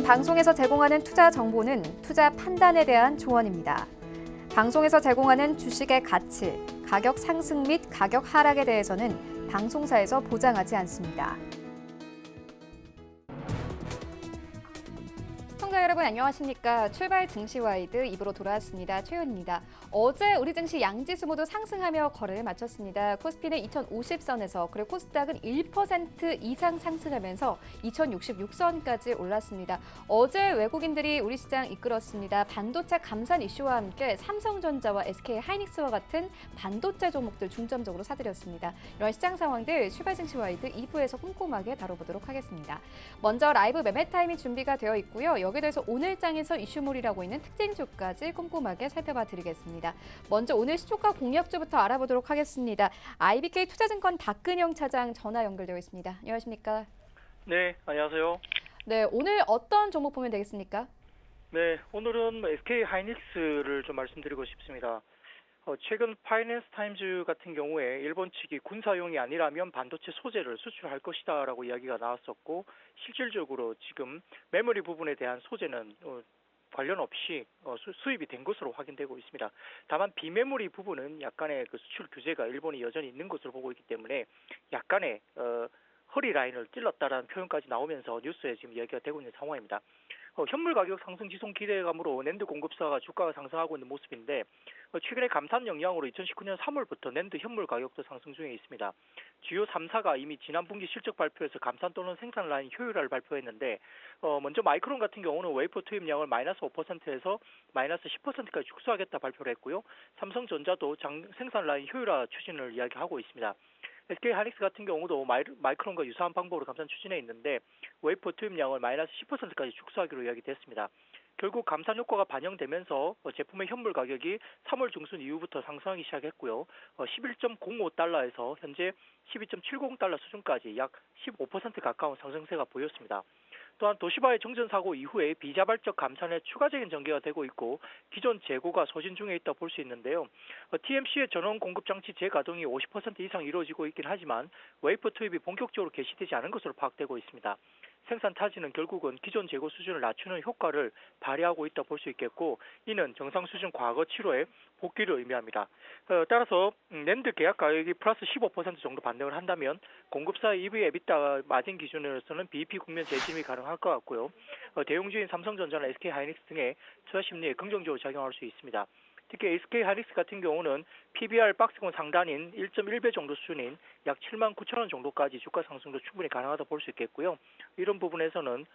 방송에서 제공하는 투자 정보는 투자 판단에 대한 조언입니다. 방송에서 제공하는 주식의 가치, 가격 상승 및 가격 하락에 대해서는 방송사에서 보장하지 않습니다. 시청자 여러분 안녕하십니까? 출발 증시와이드 2부로 돌아왔습니다. 최윤입니다. 어제 우리 증시 양지수 모두 상승하며 거래를 마쳤습니다. 코스피는 2050선에서 그리고 코스닥은 1% 이상 상승하면서 2066선까지 올랐습니다. 어제 외국인들이 우리 시장 이끌었습니다. 반도체 감산 이슈와 함께 삼성전자와 SK하이닉스와 같은 반도체 종목들 중점적으로 사들였습니다. 이런 시장 상황들 출발 증시와이드 2부에서 꼼꼼하게 다뤄보도록 하겠습니다. 먼저 라이브 매매 타임이 준비가 되어 있고요. 여기에 대해서 오늘 장에서 이슈몰이라고 있는 특징주까지 꼼꼼하게 살펴봐 드리겠습니다. 먼저 오늘 시초가 공략주부터 알아보도록 하겠습니다. IBK 투자증권 박근영 차장 전화 연결되어 있습니다. 안녕하십니까? 네, 안녕하세요. 네, 오늘 어떤 종목 보면 되겠습니까? 네, 오늘은 SK하이닉스를 좀 말씀드리고 싶습니다. 최근 파이낸스 타임즈 같은 경우에 일본 측이 군사용이 아니라면 반도체 소재를 수출할 것이다라고 이야기가 나왔었고, 실질적으로 지금 메모리 부분에 대한 소재는 관련 없이 수입이 된 것으로 확인되고 있습니다. 다만 비메모리 부분은 약간의 그 수출 규제가 일본이 여전히 있는 것으로 보고 있기 때문에 약간의 허리 라인을 찔렀다라는 표현까지 나오면서 뉴스에 지금 이야기가 되고 있는 상황입니다. 현물 가격 상승 지속 기대감으로 낸드 공급사가 주가가 상승하고 있는 모습인데, 최근에 감산 영향으로 2019년 3월부터 낸드 현물 가격도 상승 중에 있습니다. 주요 3사가 이미 지난 분기 실적 발표에서 감산 또는 생산 라인 효율화를 발표했는데, 먼저 마이크론 같은 경우는 웨이퍼 투입량을 마이너스 5%에서 마이너스 10%까지 축소하겠다 발표를 했고요. 삼성전자도 생산 라인 효율화 추진을 이야기하고 있습니다. SK하이닉스 같은 경우도 마이크론과 유사한 방법으로 감산 추진해 있는데, 웨이퍼 투입량을 마이너스 10%까지 축소하기로 이야기됐습니다. 결국 감산 효과가 반영되면서 제품의 현물 가격이 3월 중순 이후부터 상승하기 시작했고요. 11.05달러에서 현재 12.70달러 수준까지 약 15% 가까운 상승세가 보였습니다. 또한 도시바의 정전사고 이후에 비자발적 감산에 추가적인 전개가 되고 있고, 기존 재고가 소진 중에 있다 볼 수 있는데요. TMC의 전원 공급 장치 재가동이 50% 이상 이루어지고 있긴 하지만 웨이퍼 투입이 본격적으로 개시되지 않은 것으로 파악되고 있습니다. 생산 타지는 결국은 기존 재고 수준을 낮추는 효과를 발휘하고 있다 볼 수 있겠고, 이는 정상 수준 과거 치료의 복귀를 의미합니다. 따라서 낸드 계약 가격이 플러스 15% 정도 반등을 한다면 공급사의 EV 에비타 마진 기준으로서는 BEP 국면 재진입이 가능할 것 같고요. 대형주인 삼성전자나 SK하이닉스 등의 투자 심리에 긍정적으로 작용할 수 있습니다. 특히 SK하이닉스 같은 경우는 PBR 박스권 상단인 1.1배 정도 수준인 약 79,000원 정도까지 주가 상승도 충분히 가능하다 볼 수 있겠고요. 이런 부분에서는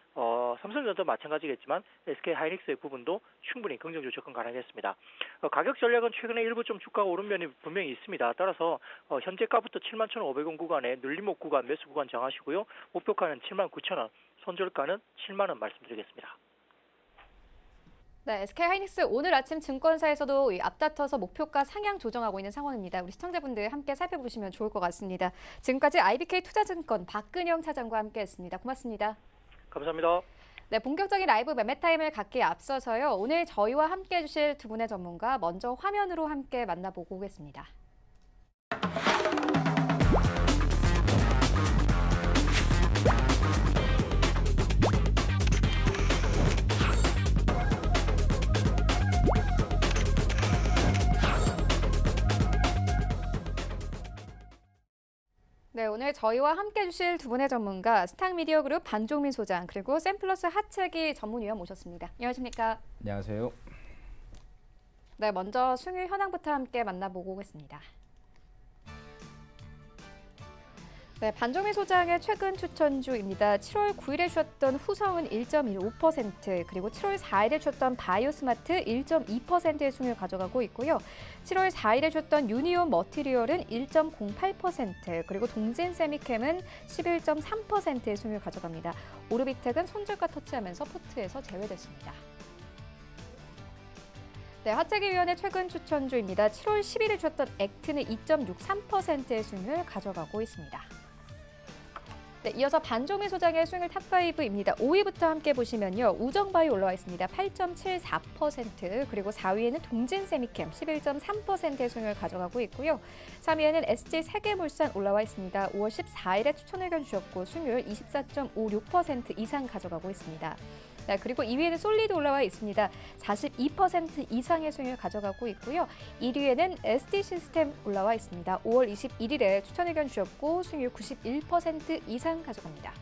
삼성전자 마찬가지겠지만 SK하이닉스의 부분도 충분히 긍정적으로 접근 가능하겠습니다. 가격 전략은 최근에 일부 좀 주가가 오른 면이 분명히 있습니다. 따라서 현재가부터 71,500원 구간에 눌림목 구간, 매수 구간 정하시고요. 목표가는 79,000원, 손절가는 7만 원 말씀드리겠습니다. 네, SK하이닉스 오늘 아침 증권사에서도 앞다퉈서 목표가 상향 조정하고 있는 상황입니다. 우리 시청자분들 함께 살펴보시면 좋을 것 같습니다. 지금까지 IBK 투자증권 박근영 차장과 함께했습니다. 고맙습니다. 감사합니다. 네, 본격적인 라이브 매매 타임을 갖기에 앞서서요. 오늘 저희와 함께해 주실 두 분의 전문가 먼저 화면으로 함께 만나보고 오겠습니다. 네, 오늘 저희와 함께 해주실 두 분의 전문가 스탁미디어그룹 반종민 소장 그리고 샘플러스 하채기 전문위원 모셨습니다. 안녕하십니까? 안녕하세요. 네, 먼저 수익률 현황부터 함께 만나보고 오겠습니다. 네, 반종민 소장의 최근 추천주입니다. 7월 9일에 주셨던 후성은 1.15%, 그리고 7월 4일에 주셨던 바이오스마트 1.2%의 수익률을 가져가고 있고요. 7월 4일에 주셨던 유니온 머티리얼은 1.08%, 그리고 동진 세미캠은 11.3%의 수익률을 가져갑니다. 오르비텍은 손절가 터치하면서 포트에서 제외됐습니다. 네, 하채기위원회 최근 추천주입니다. 7월 10일에 주셨던 액트는 2.63%의 수익률을 가져가고 있습니다. 네, 이어서 반종민 소장의 수익률 탑5입니다. 5위부터 함께 보시면요. 우정바이 올라와 있습니다. 8.74%, 그리고 4위에는 동진세미캠 11.3%의 수익률을 가져가고 있고요. 3위에는 SG세계물산 올라와 있습니다. 5월 14일에 추천 의견 주셨고 수익률 24.56% 이상 가져가고 있습니다. 네, 그리고 2위에는 솔리드 올라와 있습니다. 42% 이상의 수익을 가져가고 있고요. 1위에는 SD 시스템 올라와 있습니다. 5월 21일에 추천 의견 주셨고 수익률 91% 이상 가져갑니다.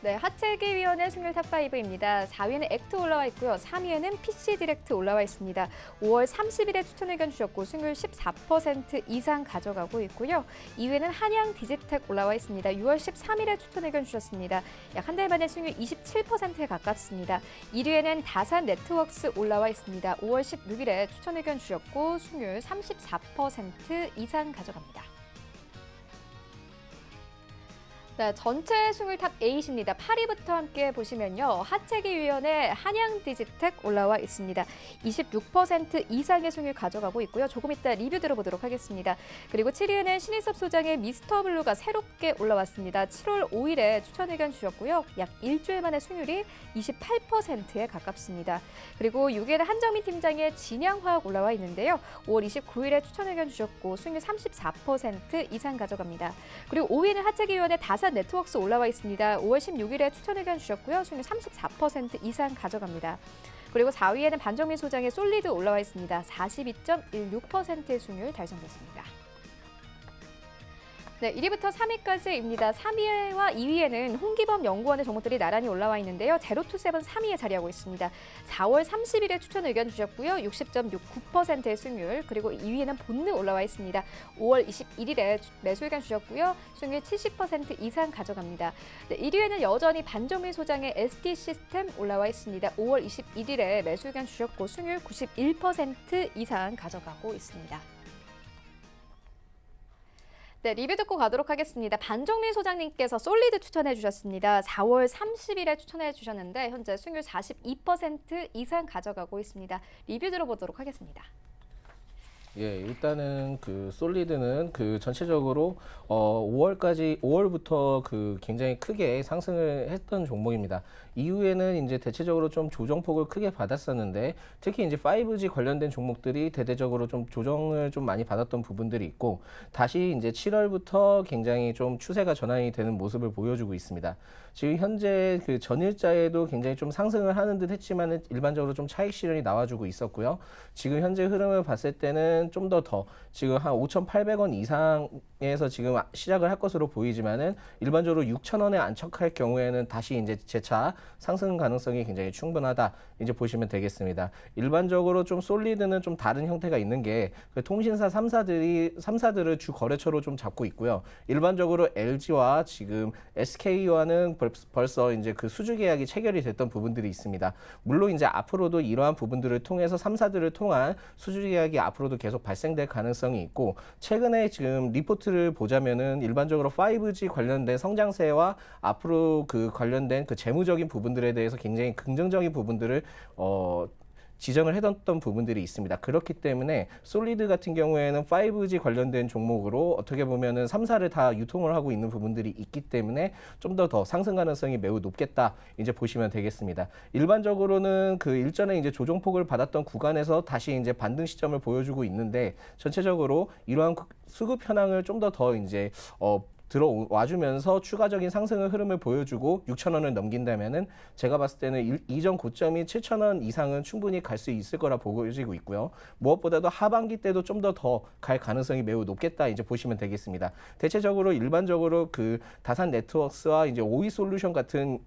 네, 하체기위원회 승률 탑5입니다. 4위에는 액트 올라와 있고요. 3위에는 PC 디렉트 올라와 있습니다. 5월 30일에 추천 의견 주셨고 승률 14% 이상 가져가고 있고요. 2위에는 한양 디지텍 올라와 있습니다. 6월 13일에 추천 의견 주셨습니다. 약 한 달 만에 승률 27%에 가깝습니다. 1위에는 다산 네트워크스 올라와 있습니다. 5월 16일에 추천 의견 주셨고 승률 34% 이상 가져갑니다. 네, 전체 승률 탑 8입니다. 8위부터 함께 보시면요. 하체기위원회 한양디지텍 올라와 있습니다. 26% 이상의 승률 가져가고 있고요. 조금 이따 리뷰 들어보도록 하겠습니다. 그리고 7위에는 신인섭 소장의 미스터블루가 새롭게 올라왔습니다. 7월 5일에 추천 의견 주셨고요. 약 일주일 만에 승률이 28%에 가깝습니다. 그리고 6위에는 한정민 팀장의 진양화학 올라와 있는데요. 5월 29일에 추천 의견 주셨고 승률 34% 이상 가져갑니다. 그리고 5위에는 하체기위원회 다산 네트워크스 올라와 있습니다. 5월 16일에 추천 의견 주셨고요. 수익률 34% 이상 가져갑니다. 그리고 4위에는 반정민 소장의 솔리드 올라와 있습니다. 42.16%의 수익률 달성됐습니다. 네, 1위부터 3위까지입니다. 3위와 2위에는 홍기범 연구원의 종목들이 나란히 올라와 있는데요. 제로투세븐 3위에 자리하고 있습니다. 4월 30일에 추천 의견 주셨고요. 60.69%의 수익률, 그리고 2위에는 본느 올라와 있습니다. 5월 21일에 매수 의견 주셨고요. 수익률 70% 이상 가져갑니다. 네, 1위에는 여전히 반정민 소장의 SD 시스템 올라와 있습니다. 5월 21일에 매수 의견 주셨고 수익률 91% 이상 가져가고 있습니다. 네, 리뷰 듣고 가도록 하겠습니다. 반정민 소장님께서 솔리드 추천해 주셨습니다. 4월 30일에 추천해 주셨는데 현재 수익률 42% 이상 가져가고 있습니다. 리뷰 들어보도록 하겠습니다. 예, 일단은 그 솔리드는 그 전체적으로 5월부터 그 굉장히 크게 상승을 했던 종목입니다. 이후에는 이제 대체적으로 좀 조정폭을 크게 받았었는데 특히 이제 5G 관련된 종목들이 대대적으로 좀 조정을 좀 많이 받았던 부분들이 있고 다시 이제 7월부터 굉장히 좀 추세가 전환이 되는 모습을 보여주고 있습니다. 지금 현재 그 전일자에도 굉장히 좀 상승을 하는 듯 했지만은 일반적으로 좀 차익 실현이 나와주고 있었고요. 지금 현재 흐름을 봤을 때는 좀 더 지금 한 5,800원 이상에서 지금 시작을 할 것으로 보이지만은 일반적으로 6,000원에 안착할 경우에는 다시 이제 재차 상승 가능성이 굉장히 충분하다. 이제 보시면 되겠습니다. 일반적으로 좀 솔리드는 좀 다른 형태가 있는 게 그 통신사 3사들을 주 거래처로 좀 잡고 있고요. 일반적으로 LG와 지금 SK와는 벌써 이제 그 수주 계약이 체결이 됐던 부분들이 있습니다. 물론 이제 앞으로도 이러한 부분들을 통해서 3사들을 통한 수주 계약이 앞으로도 계속 발생될 가능성이 있고 최근에 지금 리포트를 보자면은 일반적으로 5G 관련된 성장세와 앞으로 그 관련된 그 재무적인 부분들에 대해서 굉장히 긍정적인 부분들을 지정을 해뒀던 부분들이 있습니다. 그렇기 때문에 솔리드 같은 경우에는 5G 관련된 종목으로 어떻게 보면은 3사를 다 유통을 하고 있는 부분들이 있기 때문에 좀 더 상승 가능성이 매우 높겠다. 이제 보시면 되겠습니다. 일반적으로는 그 일전에 이제 조정폭을 받았던 구간에서 다시 이제 반등 시점을 보여주고 있는데 전체적으로 이러한 수급 현황을 좀 더 이제 들어와주면서 추가적인 상승의 흐름을 보여주고 6,000원을 넘긴다면은 제가 봤을 때는 이전 고점이 7,000원 이상은 충분히 갈 수 있을 거라 보여지고 있고요. 무엇보다도 하반기 때도 좀 더 갈 가능성이 매우 높겠다 이제 보시면 되겠습니다. 대체적으로 일반적으로 그 다산 네트워크스와 이제 오이 솔루션 같은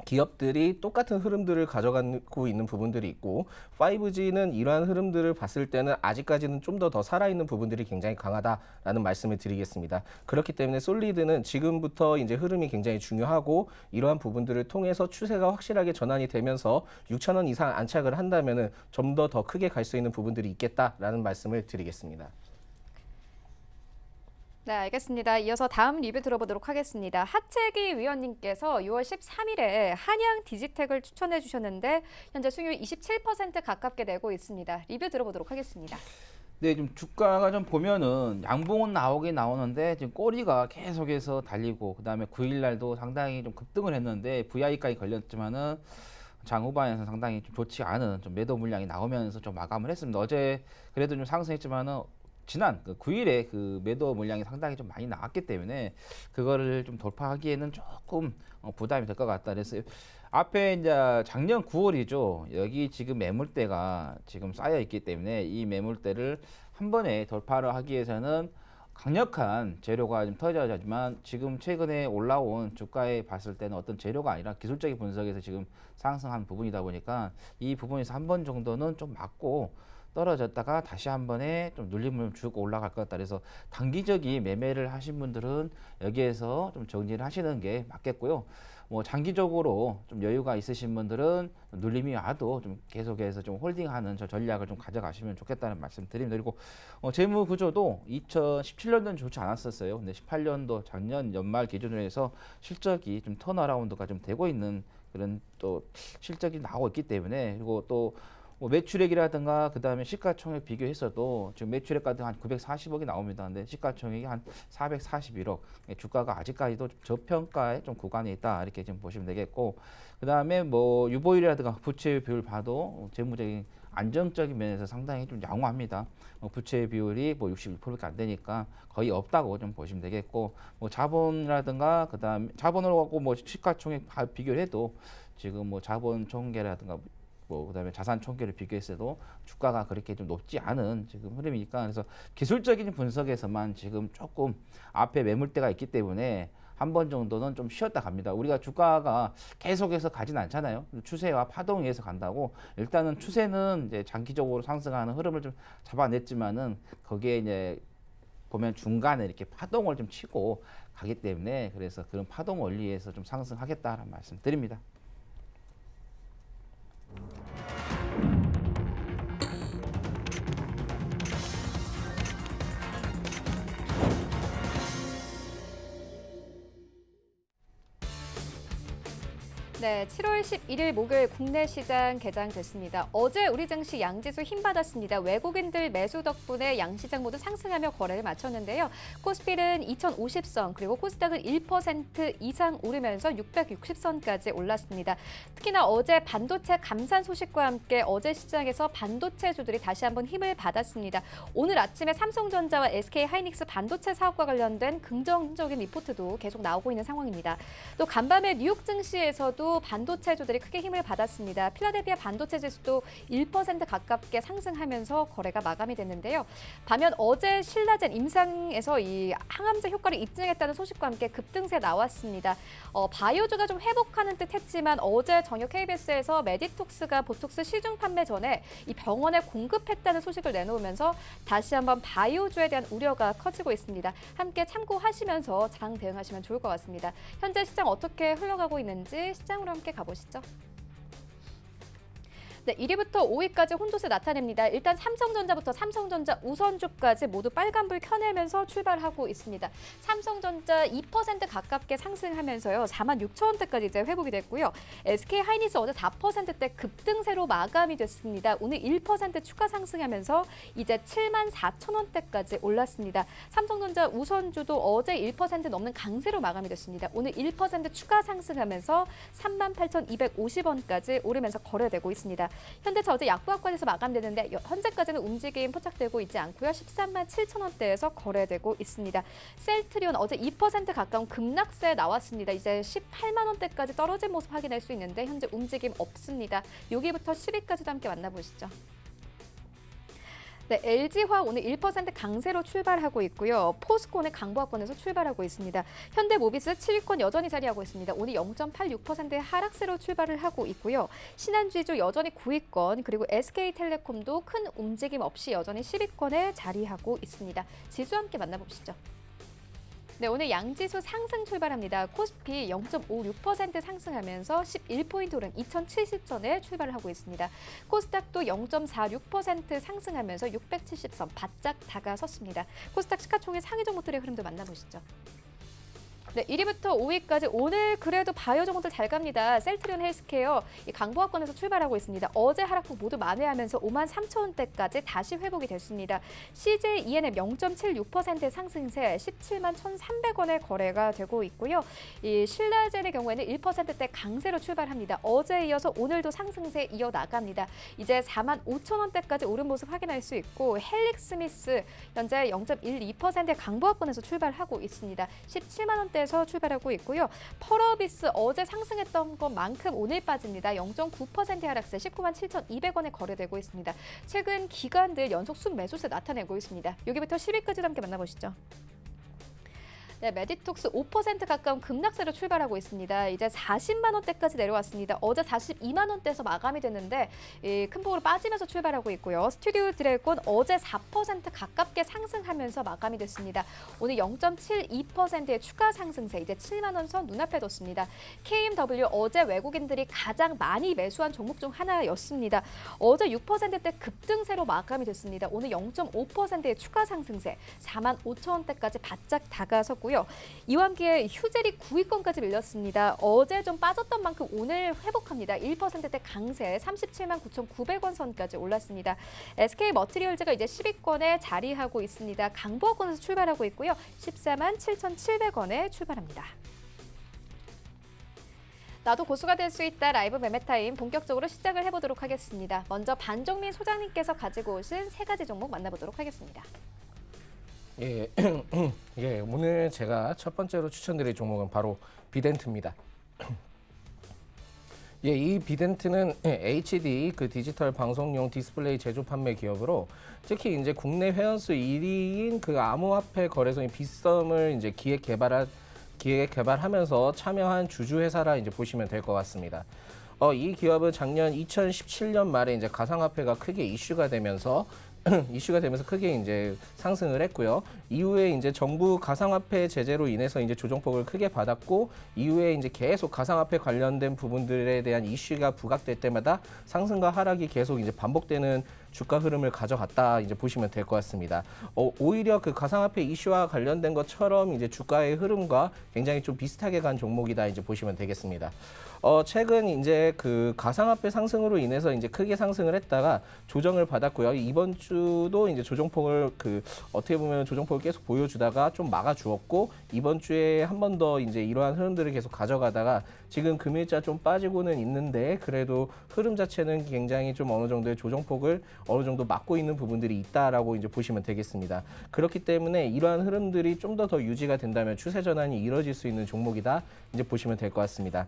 기업들이 똑같은 흐름들을 가져가고 있는 부분들이 있고 5G는 이러한 흐름들을 봤을 때는 아직까지는 좀 더 살아있는 부분들이 굉장히 강하다라는 말씀을 드리겠습니다. 그렇기 때문에 솔리드는 지금부터 이제 흐름이 굉장히 중요하고 이러한 부분들을 통해서 추세가 확실하게 전환이 되면서 6,000원 이상 안착을 한다면은 좀 더 크게 갈 수 있는 부분들이 있겠다라는 말씀을 드리겠습니다. 네, 알겠습니다. 이어서 다음 리뷰 들어보도록 하겠습니다. 하채기 위원님께서 6월 13일에 한양 디지텍을 추천해 주셨는데 현재 수익률 27% 가깝게 내고 있습니다. 리뷰 들어보도록 하겠습니다. 네, 좀 주가가 좀 보면은 양봉은 나오긴 나오는데 지금 꼬리가 계속해서 달리고 그다음에 9일 날도 상당히 좀 급등을 했는데 VI까지 걸렸지만은 장 후반에서 상당히 좀 좋지 않은 좀 매도 물량이 나오면서 좀 마감을 했습니다. 어제 그래도 좀 상승했지만은 지난 그 9일에 그 매도 물량이 상당히 좀 많이 나왔기 때문에 그거를 좀 돌파하기에는 조금 부담이 될 것 같다. 그래서 앞에 이제 작년 9월이죠. 여기 지금 매물대가 지금 쌓여 있기 때문에 이 매물대를 한 번에 돌파를 하기 위해서는 강력한 재료가 좀 터져야지만 지금 최근에 올라온 주가에 봤을 때는 어떤 재료가 아니라 기술적인 분석에서 지금 상승한 부분이다 보니까 이 부분에서 한 번 정도는 좀 맞고 떨어졌다가 다시 한 번에 좀 눌림을 주고 올라갈 것 같다. 그래서 단기적인 매매를 하신 분들은 여기에서 좀 정리를 하시는 게 맞겠고요. 뭐 장기적으로 좀 여유가 있으신 분들은 눌림이 와도 좀 계속해서 좀 홀딩하는 저 전략을 좀 가져가시면 좋겠다는 말씀 드립니다. 그리고 재무 구조도 2017년도는 좋지 않았었어요. 근데 18년도 작년 연말 기준으로 해서 실적이 좀 턴어라운드가 좀 되고 있는 그런 또 실적이 나오고 있기 때문에 그리고 또 뭐 매출액이라든가 그다음에 시가총액 비교했어도 지금 매출액 같은 한 940억이 나옵니다. 근데 시가총액이 한 441억. 주가가 아직까지도 좀 저평가의 좀 구간에 있다. 이렇게 좀 보시면 되겠고. 그다음에 뭐 유보율이라든가 부채 비율 봐도 재무적인 안정적인 면에서 상당히 좀 양호합니다. 부채 비율이 뭐 61%밖에 안 되니까 거의 없다고 좀 보시면 되겠고. 뭐 자본이라든가 그다음에 자본으로 갖고 뭐 시가총액 비교를 해도 지금 뭐 자본 총계라든가 뭐 그다음에 자산 총계를 비교했어도 주가가 그렇게 좀 높지 않은 지금 흐름이니까 그래서 기술적인 분석에서만 지금 조금 앞에 매물대가 있기 때문에 한 번 정도는 좀 쉬었다 갑니다. 우리가 주가가 계속해서 가진 않잖아요. 추세와 파동에 의해서 간다고 일단은 추세는 이제 장기적으로 상승하는 흐름을 좀 잡아냈지만은 거기에 이제 보면 중간에 이렇게 파동을 좀 치고 가기 때문에 그래서 그런 파동 원리에서 좀 상승하겠다라는 말씀 드립니다. 네, 7월 11일 목요일 국내 시장 개장됐습니다. 어제 우리 증시 양지수 힘받았습니다. 외국인들 매수 덕분에 양시장 모두 상승하며 거래를 마쳤는데요. 코스피는 2050선 그리고 코스닥은 1% 이상 오르면서 660선까지 올랐습니다. 특히나 어제 반도체 감산 소식과 함께 어제 시장에서 반도체주들이 다시 한번 힘을 받았습니다. 오늘 아침에 삼성전자와 SK하이닉스 반도체 사업과 관련된 긍정적인 리포트도 계속 나오고 있는 상황입니다. 또 간밤에 뉴욕 증시에서도 반도체주들이 크게 힘을 받았습니다. 필라델피아 반도체 지수도 1% 가깝게 상승하면서 거래가 마감이 됐는데요. 반면 어제 신라젠 임상에서 이 항암제 효과를 입증했다는 소식과 함께 급등세 나왔습니다. 바이오주가 좀 회복하는 듯 했지만 어제 저녁 KBS에서 메디톡스가 보톡스 시중 판매 전에 이 병원에 공급했다는 소식을 내놓으면서 다시 한번 바이오주에 대한 우려가 커지고 있습니다. 함께 참고하시면서 장 대응하시면 좋을 것 같습니다. 현재 시장 어떻게 흘러가고 있는지 시장으로 함께 가보시죠. 네, 1위부터 5위까지 혼조세 나타냅니다. 일단 삼성전자부터 삼성전자 우선주까지 모두 빨간불 켜내면서 출발하고 있습니다. 삼성전자 2% 가깝게 상승하면서요. 46,000원대까지 이제 회복이 됐고요. SK하이닉스 어제 4%대 급등세로 마감이 됐습니다. 오늘 1% 추가 상승하면서 이제 74,000원대까지 올랐습니다. 삼성전자 우선주도 어제 1% 넘는 강세로 마감이 됐습니다. 오늘 1% 추가 상승하면서 38,250원까지 오르면서 거래되고 있습니다. 현대차 어제 약보합권에서 마감되는데 현재까지는 움직임 포착되고 있지 않고요. 137,000원대에서 거래되고 있습니다. 셀트리온 어제 2% 가까운 급락세 나왔습니다. 이제 18만 원대까지 떨어진 모습 확인할 수 있는데 현재 움직임 없습니다. 6위부터 10위까지도 함께 만나보시죠. 네, LG화학 오늘 1% 강세로 출발하고 있고요. 포스코는 강보합권에서 출발하고 있습니다. 현대모비스 7위권 여전히 자리하고 있습니다. 오늘 0.86%의 하락세로 출발을 하고 있고요. 신한쥐주 여전히 9위권, 그리고 SK텔레콤도 큰 움직임 없이 여전히 10위권에 자리하고 있습니다. 지수 함께 만나보시죠. 네, 오늘 양지수 상승 출발합니다. 코스피 0.56% 상승하면서 11포인트 오른 2070선에 출발을 하고 있습니다. 코스닥도 0.46% 상승하면서 670선 바짝 다가섰습니다. 코스닥 시가총액 상위 종목들의 흐름도 만나보시죠. 네, 1위부터 5위까지 오늘 그래도 바이오 종목들 잘 갑니다. 셀트리온 헬스케어 이 강보합권에서 출발하고 있습니다. 어제 하락폭 모두 만회하면서 53,000원대까지 다시 회복이 됐습니다. CJ ENM 0.76%의 상승세 17만 1,300원에 거래가 되고 있고요. 이 신라젠의 경우에는 1%대 강세로 출발합니다. 어제에 이어서 오늘도 상승세 이어나갑니다. 이제 4만 5천원대까지 오른 모습 확인할 수 있고 헬릭스미스 현재 0.12%의 강보합권에서 출발하고 있습니다. 17만 원대 에서 출발하고 있고요. 펄어비스 어제 상승했던 것만큼 오늘 빠집니다. 0.9% 하락세 19만 7,200원에 거래되고 있습니다. 최근 기관들 연속 순매수세 나타내고 있습니다. 여기부터 10위까지 함께 만나보시죠. 네, 메디톡스 5% 가까운 급락세로 출발하고 있습니다. 이제 40만 원대까지 내려왔습니다. 어제 42만 원대에서 마감이 됐는데 큰 폭으로 빠지면서 출발하고 있고요. 스튜디오 드래곤 어제 4% 가깝게 상승하면서 마감이 됐습니다. 오늘 0.72%의 추가 상승세 이제 7만 원 선 눈앞에 뒀습니다. KMW 어제 외국인들이 가장 많이 매수한 종목 중 하나였습니다. 어제 6%대 급등세로 마감이 됐습니다. 오늘 0.5%의 추가 상승세 4만 5천 원대까지 바짝 다가섰고요. 이와 함께 휴젤이 9위권까지 밀렸습니다. 어제 좀 빠졌던 만큼 오늘 회복합니다. 1%대 강세 37만 9,900원 선까지 올랐습니다. SK 머티리얼즈가 이제 10위권에 자리하고 있습니다. 강보합권에서 출발하고 있고요. 14만 7,700원에 출발합니다. 나도 고수가 될 수 있다 라이브 매매타임 본격적으로 시작을 해보도록 하겠습니다. 먼저 반종민 소장님께서 가지고 오신 3가지 종목 만나보도록 하겠습니다. 예, 예, 오늘 제가 첫 번째로 추천드릴 종목은 바로 비덴트입니다. 예, 이 비덴트는 HD 그 디지털 방송용 디스플레이 제조 판매 기업으로 특히 이제 국내 회원수 1위인 그 암호화폐 거래소인 빗썸을 이제 기획 개발하면서 참여한 주주 회사라 이제 보시면 될 것 같습니다. 이 기업은 작년 2017년 말에 이제 가상화폐가 크게 이슈가 되면서 크게 이제 상승을 했고요. 이후에 이제 정부 가상화폐 제재로 인해서 이제 조정폭을 크게 받았고, 이후에 이제 계속 가상화폐 관련된 부분들에 대한 이슈가 부각될 때마다 상승과 하락이 계속 이제 반복되는 주가 흐름을 가져갔다 이제 보시면 될 것 같습니다. 오히려 그 가상화폐 이슈와 관련된 것처럼 이제 주가의 흐름과 굉장히 좀 비슷하게 간 종목이다 이제 보시면 되겠습니다. 최근 이제 그 가상화폐 상승으로 인해서 이제 크게 상승을 했다가 조정을 받았고요. 이번 주도 이제 조정폭을 어떻게 보면 조정폭을 계속 보여주다가 좀 막아주었고, 이번 주에 한 번 더 이제 이러한 흐름들을 계속 가져가다가 지금 금일자 좀 빠지고는 있는데 그래도 흐름 자체는 굉장히 좀 어느 정도의 조정폭을 어느 정도 막고 있는 부분들이 있다라고 이제 보시면 되겠습니다. 그렇기 때문에 이러한 흐름들이 좀 더 유지가 된다면 추세 전환이 이뤄질 수 있는 종목이다 이제 보시면 될 것 같습니다.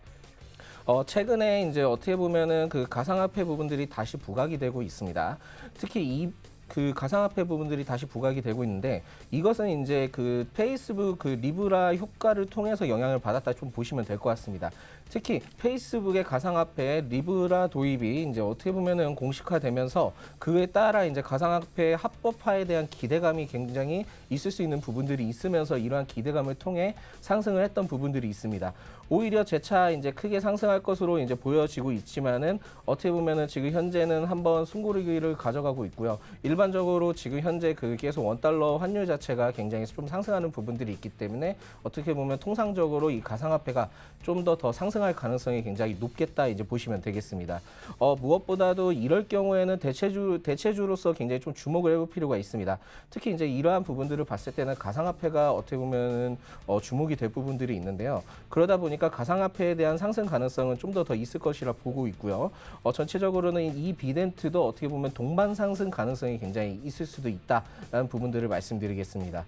최근에 이제 어떻게 보면은 그 가상화폐 부분들이 다시 부각이 되고 있습니다. 특히 그 가상화폐 부분들이 다시 부각이 되고 있는데, 이것은 이제 그 페이스북 그 리브라 효과를 통해서 영향을 받았다 좀 보시면 될 것 같습니다. 특히 페이스북의 가상화폐 리브라 도입이 이제 어떻게 보면은 공식화되면서 그에 따라 이제 가상화폐 합법화에 대한 기대감이 굉장히 있을 수 있는 부분들이 있으면서 이러한 기대감을 통해 상승을 했던 부분들이 있습니다. 오히려 재차 이제 크게 상승할 것으로 이제 보여지고 있지만은 어떻게 보면은 지금 현재는 한번 숨고르기를 가져가고 있고요. 일반적으로 지금 현재 그 계속 원달러 환율 자체가 굉장히 좀 상승하는 부분들이 있기 때문에 어떻게 보면 통상적으로 이 가상화폐가 좀 더 상승할 가능성이 굉장히 높겠다 이제 보시면 되겠습니다. 무엇보다도 이럴 경우에는 대체주로서 굉장히 좀 주목을 해볼 필요가 있습니다. 특히 이제 이러한 부분들을 봤을 때는 가상화폐가 어떻게 보면은 주목이 될 부분들이 있는데요. 그러다 보니까 가상화폐에 대한 상승 가능성은 좀 더 있을 것이라 보고 있고요. 전체적으로는 이 비덴트도 어떻게 보면 동반 상승 가능성이 굉장히 있을 수도 있다라는 부분들을 말씀드리겠습니다.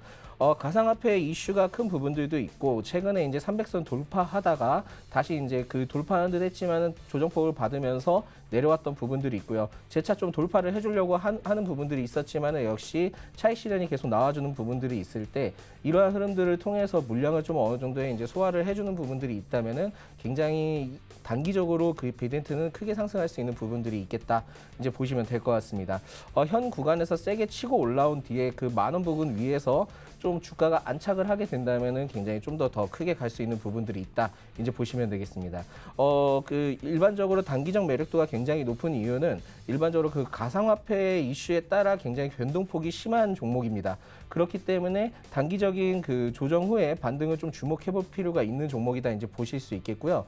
가상화폐 이슈가 큰 부분들도 있고, 최근에 이제 300선 돌파하다가 다시 이제 그 돌파하는 듯 했지만은 조정폭을 받으면서 내려왔던 부분들이 있고요. 재차 좀 돌파를 해주려고 하는 부분들이 있었지만은 역시 차익 실현이 계속 나와주는 부분들이 있을 때 이러한 흐름들을 통해서 물량을 좀 어느 정도의 이제 소화를 해주는 부분들이 있다면은 굉장히 단기적으로 그 비덴트는 크게 상승할 수 있는 부분들이 있겠다 이제 보시면 될 것 같습니다. 현 구간에서 세게 치고 올라온 뒤에 그 만원 부근 위에서 좀 주가가 안착을 하게 된다면은 굉장히 좀 더 크게 갈 수 있는 부분들이 있다. 이제 보시면 되겠습니다. 그 일반적으로 단기적 매력도가 굉장히 높은 이유는 일반적으로 그 가상화폐 이슈에 따라 굉장히 변동폭이 심한 종목입니다. 그렇기 때문에 단기적인 그 조정 후에 반등을 좀 주목해 볼 필요가 있는 종목이다 이제 보실 수 있겠고요.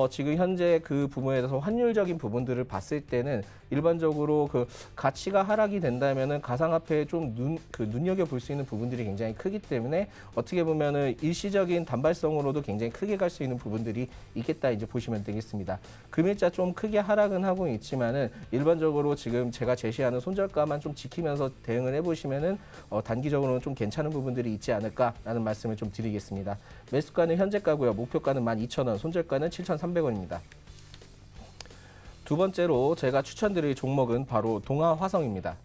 지금 현재 그 부분에 대해서 환율적인 부분들을 봤을 때는 일반적으로 그 가치가 하락이 된다면은 가상화폐에 좀 눈여겨 볼 수 있는 부분들이 굉장히 크기 때문에 어떻게 보면은 일시적인 단발성으로도 굉장히 크게 갈 수 있는 부분들이 있겠다 이제 보시면 되겠습니다. 금일자 좀 크게 하락은 하고 있지만은 일반적으로 지금 제가 제시하는 손절가만 좀 지키면서 대응을 해보시면은 단기적으로는 좀 괜찮은 부분들이 있지 않을까라는 말씀을 좀 드리겠습니다. 매수가는 현재가고요. 목표가는 12,000원, 손절가는 7,300원입니다. 두 번째로 제가 추천드릴 종목은 바로 동아화성입니다.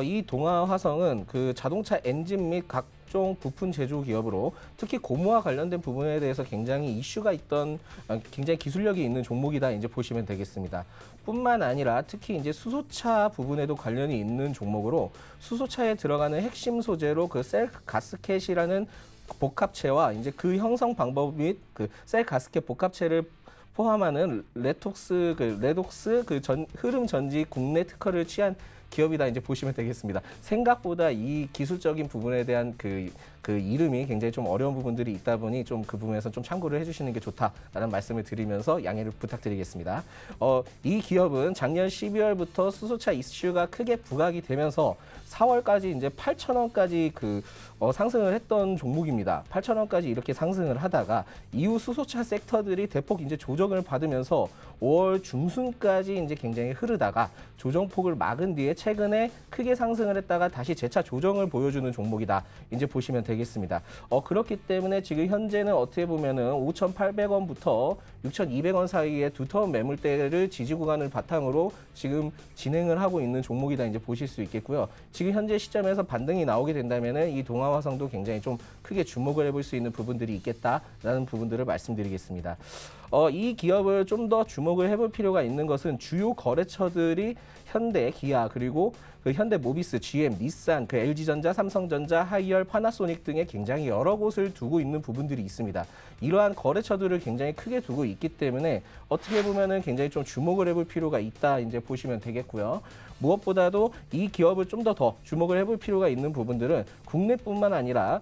이 동아화성은 그 자동차 엔진 및 각종 부품 제조 기업으로 특히 고무와 관련된 부분에 대해서 굉장히 이슈가 있던 굉장히 기술력이 있는 종목이다 이제 보시면 되겠습니다. 뿐만 아니라 특히 이제 수소차 부분에도 관련이 있는 종목으로 수소차에 들어가는 핵심 소재로 그 셀 가스켓이라는 복합체와 이제 그 형성 방법 및 그 셀 가스켓 복합체를 포함하는 레독스 흐름 전지 국내 특허를 취한 기업이다 이제 보시면 되겠습니다. 생각보다 이 기술적인 부분에 대한 그 이름이 굉장히 좀 어려운 부분들이 있다 보니 좀 그 부분에서 좀 참고를 해주시는 게 좋다라는 말씀을 드리면서 양해를 부탁드리겠습니다. 이 기업은 작년 12월부터 수소차 이슈가 크게 부각이 되면서 4월까지 이제 8,000원까지 상승을 했던 종목입니다. 8,000원까지 이렇게 상승을 하다가 이후 수소차 섹터들이 대폭 이제 조정을 받으면서 5월 중순까지 이제 굉장히 흐르다가 조정폭을 막은 뒤에 최근에 크게 상승을 했다가 다시 재차 조정을 보여주는 종목이다. 이제 보시면 되겠습니다. 그렇기 때문에 지금 현재는 어떻게 보면은 5,800원부터 6,200원 사이에 두터운 매물대를 지지 구간을 바탕으로 지금 진행을 하고 있는 종목이다 이제 보실 수 있겠고요. 지금 현재 시점에서 반등이 나오게 된다면은 이 동아화성도 굉장히 좀 크게 주목을 해볼 수 있는 부분들이 있겠다라는 부분들을 말씀드리겠습니다. 이 기업을 좀 더 주목을 해볼 필요가 있는 것은 주요 거래처들이 현대, 기아 그리고 그 현대모비스, GM, 닛산, 그 LG전자, 삼성전자, 하이얼, 파나소닉 등의 굉장히 여러 곳을 두고 있는 부분들이 있습니다. 이러한 거래처들을 굉장히 크게 두고 있기 때문에 어떻게 보면은 굉장히 좀 주목을 해볼 필요가 있다 이제 보시면 되겠고요. 무엇보다도 이 기업을 좀 더 주목을 해볼 필요가 있는 부분들은 국내뿐만 아니라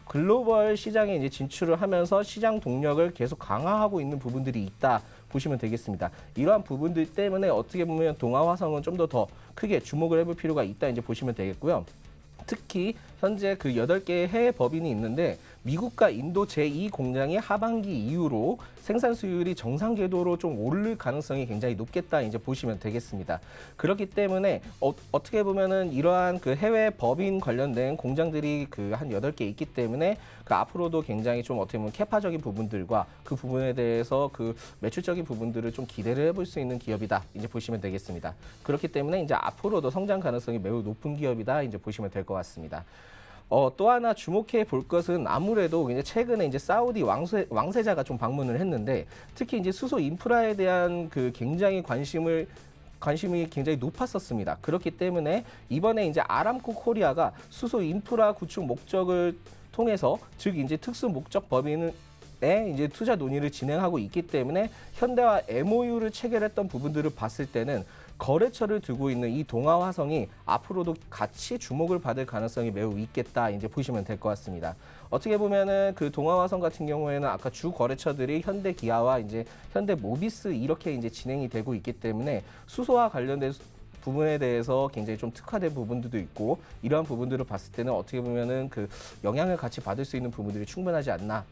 글로벌 시장에 이제 진출을 하면서 시장 동력을 계속 강화하고 있는 부분들이 있다. 보시면 되겠습니다. 이러한 부분들 때문에 어떻게 보면 동아화성은 좀 더 크게 주목을 해볼 필요가 있다 이제 보시면 되겠고요. 특히 현재 그 8개의 해외 법인이 있는데 미국과 인도 제2 공장이 하반기 이후로 생산 수율이 정상 궤도로 좀 오를 가능성이 굉장히 높겠다 이제 보시면 되겠습니다. 그렇기 때문에 어떻게 보면은 이러한 그 해외 법인 관련된 공장들이 그 한 8개 있기 때문에 그 앞으로도 굉장히 좀 어떻게 보면 캐파적인 부분들과 그 부분에 대해서 그 매출적인 부분들을 좀 기대를 해볼 수 있는 기업이다 이제 보시면 되겠습니다. 그렇기 때문에 이제 앞으로도 성장 가능성이 매우 높은 기업이다 이제 보시면 될 것 같습니다. 또 하나 주목해 볼 것은 아무래도 이제 최근에 이제 사우디 왕세자가 좀 방문을 했는데 특히 이제 수소 인프라에 대한 그 굉장히 관심이 굉장히 높았었습니다. 그렇기 때문에 이번에 이제 아람코 코리아가 수소 인프라 구축 목적을 통해서 즉 이제 특수 목적 법인에 이제 투자 논의를 진행하고 있기 때문에 현대와 MOU를 체결했던 부분들을 봤을 때는 거래처를 두고 있는 이 동아화성이 앞으로도 같이 주목을 받을 가능성이 매우 있겠다 이제 보시면 될 것 같습니다. 어떻게 보면은 그 동아화성 같은 경우에는 아까 주 거래처들이 현대 기아와 이제 현대 모비스 이렇게 이제 진행이 되고 있기 때문에 수소와 관련된 부분에 대해서 굉장히 좀 특화된 부분들도 있고 이러한 부분들을 봤을 때는 어떻게 보면은 그 영향을 같이 받을 수 있는 부분들이 충분하지 않나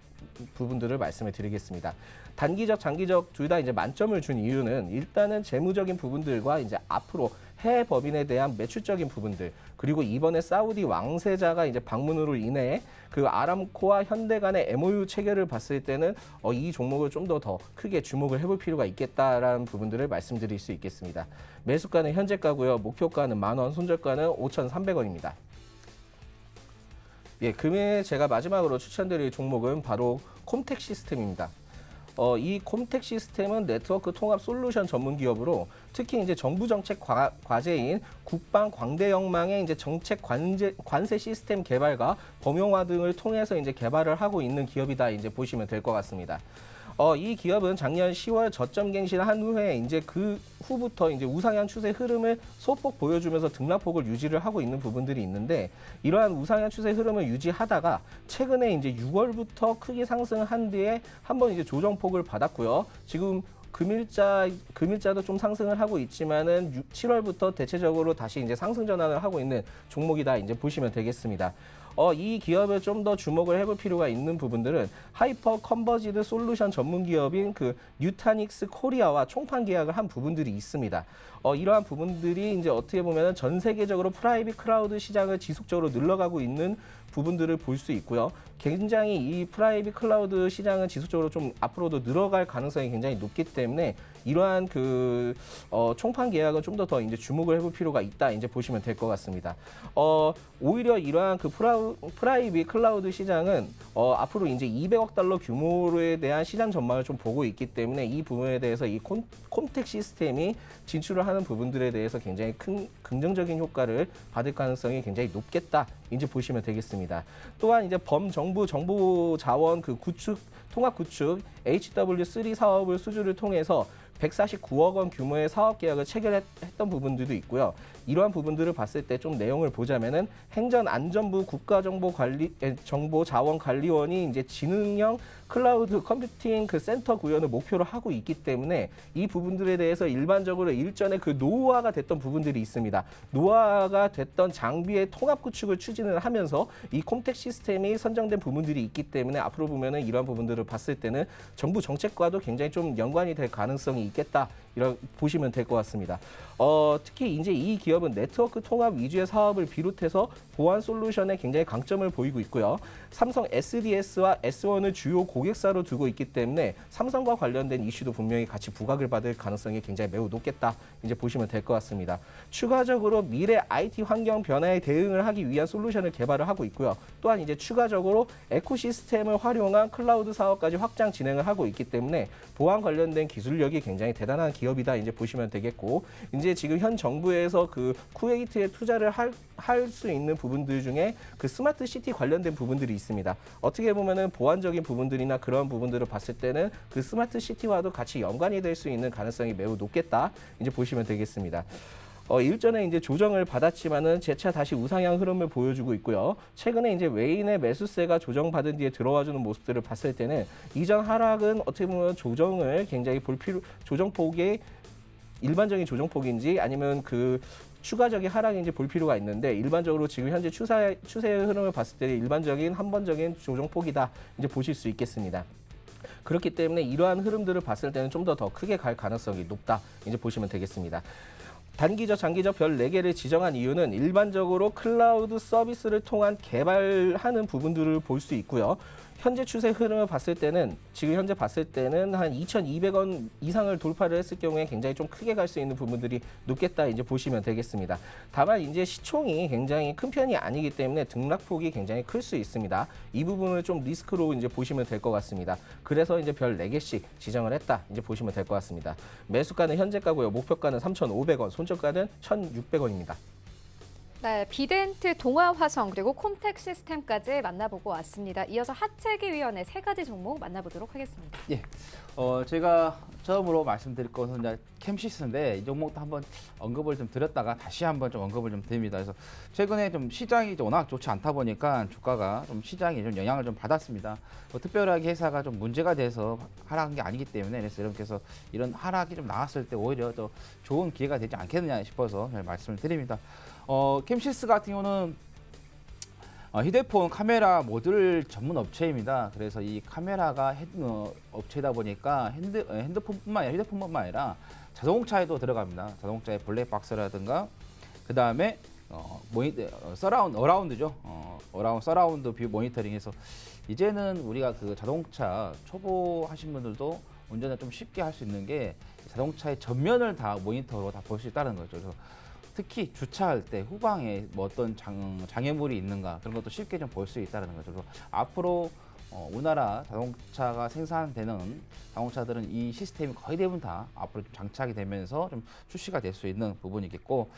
부분들을 말씀을 드리겠습니다. 단기적, 장기적 둘 다 이제 만점을 준 이유는 일단은 재무적인 부분들과 이제 앞으로 해외 법인에 대한 매출적인 부분들 그리고 이번에 사우디 왕세자가 이제 방문으로 인해 그 아람코와 현대 간의 MOU 체결을 봤을 때는 이 종목을 좀 더 크게 주목을 해볼 필요가 있겠다라는 부분들을 말씀드릴 수 있겠습니다. 매수가는 현재가고요. 목표가는 10,000원, 손절가는 5,300원입니다. 예, 금일 제가 마지막으로 추천드릴 종목은 바로 콤텍 시스템입니다. 이 콤텍 시스템은 네트워크 통합 솔루션 전문 기업으로 특히 이제 정부 정책 과제인 국방 광대역망의 이제 정책 관세 시스템 개발과 범용화 등을 통해서 이제 개발을 하고 있는 기업이다 이제 보시면 될 것 같습니다. 이 기업은 작년 10월 저점 갱신한 후에 이제 그 후부터 이제 우상향 추세 흐름을 소폭 보여주면서 등락폭을 유지를 하고 있는 부분들이 있는데, 이러한 우상향 추세 흐름을 유지하다가 최근에 이제 6월부터 크게 상승한 뒤에 한번 이제 조정폭을 받았고요. 지금 금일자도 좀 상승을 하고 있지만은 7월부터 대체적으로 다시 이제 상승 전환을 하고 있는 종목이다 이제 보시면 되겠습니다. 이 기업을 좀 더 주목을 해볼 필요가 있는 부분들은 하이퍼 컨버지드 솔루션 전문 기업인 그 뉴타닉스 코리아와 총판 계약을 한 부분들이 있습니다. 이러한 부분들이 이제 어떻게 보면은 전 세계적으로 프라이빗 클라우드 시장을 지속적으로 늘러가고 있는 부분들을 볼 수 있고요. 굉장히 이 프라이빗 클라우드 시장은 지속적으로 좀 앞으로도 늘어갈 가능성이 굉장히 높기 때문에 이러한 그 총판 계약은 좀 더 이제 주목을 해볼 필요가 있다 이제 보시면 될 것 같습니다. 오히려 이러한 그 프라이빗 클라우드 시장은 앞으로 이제 200억 달러 규모에 대한 시장 전망을 좀 보고 있기 때문에 이 부분에 대해서 이 콤텍 시스템이 진출을 하는 부분들에 대해서 굉장히 큰 긍정적인 효과를 받을 가능성이 굉장히 높겠다 이제 보시면 되겠습니다. 또한 이제 범정부 정보 자원 그 통합 구축 HW3 사업을 수주를 통해서 149억 원 규모의 사업 계약을 체결했던 부분들도 있고요. 이러한 부분들을 봤을 때 좀 내용을 보자면은 행정안전부 국가정보자원관리원이 이제 지능형 클라우드 컴퓨팅 그 센터 구현을 목표로 하고 있기 때문에 이 부분들에 대해서 일반적으로 일전에 그 노후화가 됐던 부분들이 있습니다. 노후화가 됐던 장비의 통합 구축을 추진을 하면서 이 콤텍 시스템이 선정된 부분들이 있기 때문에 앞으로 보면은 이러한 부분들을 봤을 때는 정부 정책과도 굉장히 좀 연관이 될 가능성이 있겠다. 이렇게 보시면 될 것 같습니다. 특히 이제 이 기업은 네트워크 통합 위주의 사업을 비롯해서 보안 솔루션에 굉장히 강점을 보이고 있고요. 삼성 SDS와 S1을 주요 고객사로 두고 있기 때문에 삼성과 관련된 이슈도 분명히 같이 부각을 받을 가능성이 굉장히 매우 높겠다. 이제 보시면 될 것 같습니다. 추가적으로 미래 IT 환경 변화에 대응을 하기 위한 솔루션을 개발을 하고 있고요. 또한 이제 추가적으로 에코시스템을 활용한 클라우드 사업까지 확장 진행을 하고 있기 때문에 보안 관련된 기술력이 굉장히 대단한 기업이다. 이제 보시면 되겠고, 이제 지금 현 정부에서 그 쿠웨이트에 투자를 할 수 있는 부분들 중에 그 스마트 시티 관련된 부분들이 있습니다. 어떻게 보면은 보안적인 부분들이나 그런 부분들을 봤을 때는 그 스마트 시티와도 같이 연관이 될 수 있는 가능성이 매우 높겠다. 이제 보시면 되겠습니다. 일전에 이제 조정을 받았지만은 재차 다시 우상향 흐름을 보여주고 있고요. 최근에 이제 외인의 매수세가 조정받은 뒤에 들어와주는 모습들을 봤을 때는 이전 하락은 어떻게 보면 조정을 굉장히 조정폭의 일반적인 조정폭인지 아니면 그 추가적인 하락인지 볼 필요가 있는데, 일반적으로 지금 현재 추세의 흐름을 봤을 때 일반적인 한번적인 조정폭이다 이제 보실 수 있겠습니다. 그렇기 때문에 이러한 흐름들을 봤을 때는 좀 더 크게 갈 가능성이 높다 이제 보시면 되겠습니다. 단기적, 장기적 별 4개를 지정한 이유는 일반적으로 클라우드 서비스를 통한 개발하는 부분들을 볼 수 있고요. 현재 추세 흐름을 봤을 때는 지금 현재 봤을 때는 한 2,200원 이상을 돌파를 했을 경우에 굉장히 좀 크게 갈 수 있는 부분들이 높겠다 이제 보시면 되겠습니다. 다만 이제 시총이 굉장히 큰 편이 아니기 때문에 등락폭이 굉장히 클 수 있습니다. 이 부분을 좀 리스크로 이제 보시면 될 것 같습니다. 그래서 이제 별 4개씩 지정을 했다 이제 보시면 될 것 같습니다. 매수가는 현재가고요. 목표가는 3,500원, 손절가는 1,600원입니다. 네, 비덴트, 동아화성 그리고 콤텍 시스템까지 만나보고 왔습니다. 이어서 하체기위원회 3가지 종목 만나보도록 하겠습니다. 예, 제가 처음으로 말씀드릴 것은 이제 캠시스인데 이 종목도 한번 언급을 좀 드렸다가 다시 한번 좀 언급을 좀 드립니다. 그래서 최근에 좀 시장이 워낙 좋지 않다 보니까 주가가 좀 시장에 좀 영향을 좀 받았습니다. 특별하게 회사가 좀 문제가 돼서 하락한 게 아니기 때문에 그래서 여러분께서 이런 하락이 좀 나왔을 때 오히려 더 좋은 기회가 되지 않겠느냐 싶어서 말씀을 드립니다. 캠시스 같은 경우는 휴대폰 카메라 모듈 전문 업체입니다. 그래서 이 카메라가 업체다 보니까 핸드폰뿐만 아니라 휴대폰뿐만 아니라 자동차에도 들어갑니다. 자동차의 블랙박스라든가 그 다음에 어라운드죠. 서라운드 뷰 모니터링해서 이제는 우리가 그 자동차 초보 하신 분들도 운전을 좀 쉽게 할 수 있는 게 자동차의 전면을 다 모니터로 다 볼 수 있다는 거죠. 그래서 특히 주차할 때 후방에 뭐 어떤 장애물이 있는가 그런 것도 쉽게 좀 볼 수 있다는 거죠. 그래서 앞으로 우리나라 자동차가 생산되는 자동차들은 이 시스템이 거의 대부분 다 앞으로 좀 장착이 되면서 좀 출시가 될 수 있는 부분이겠고,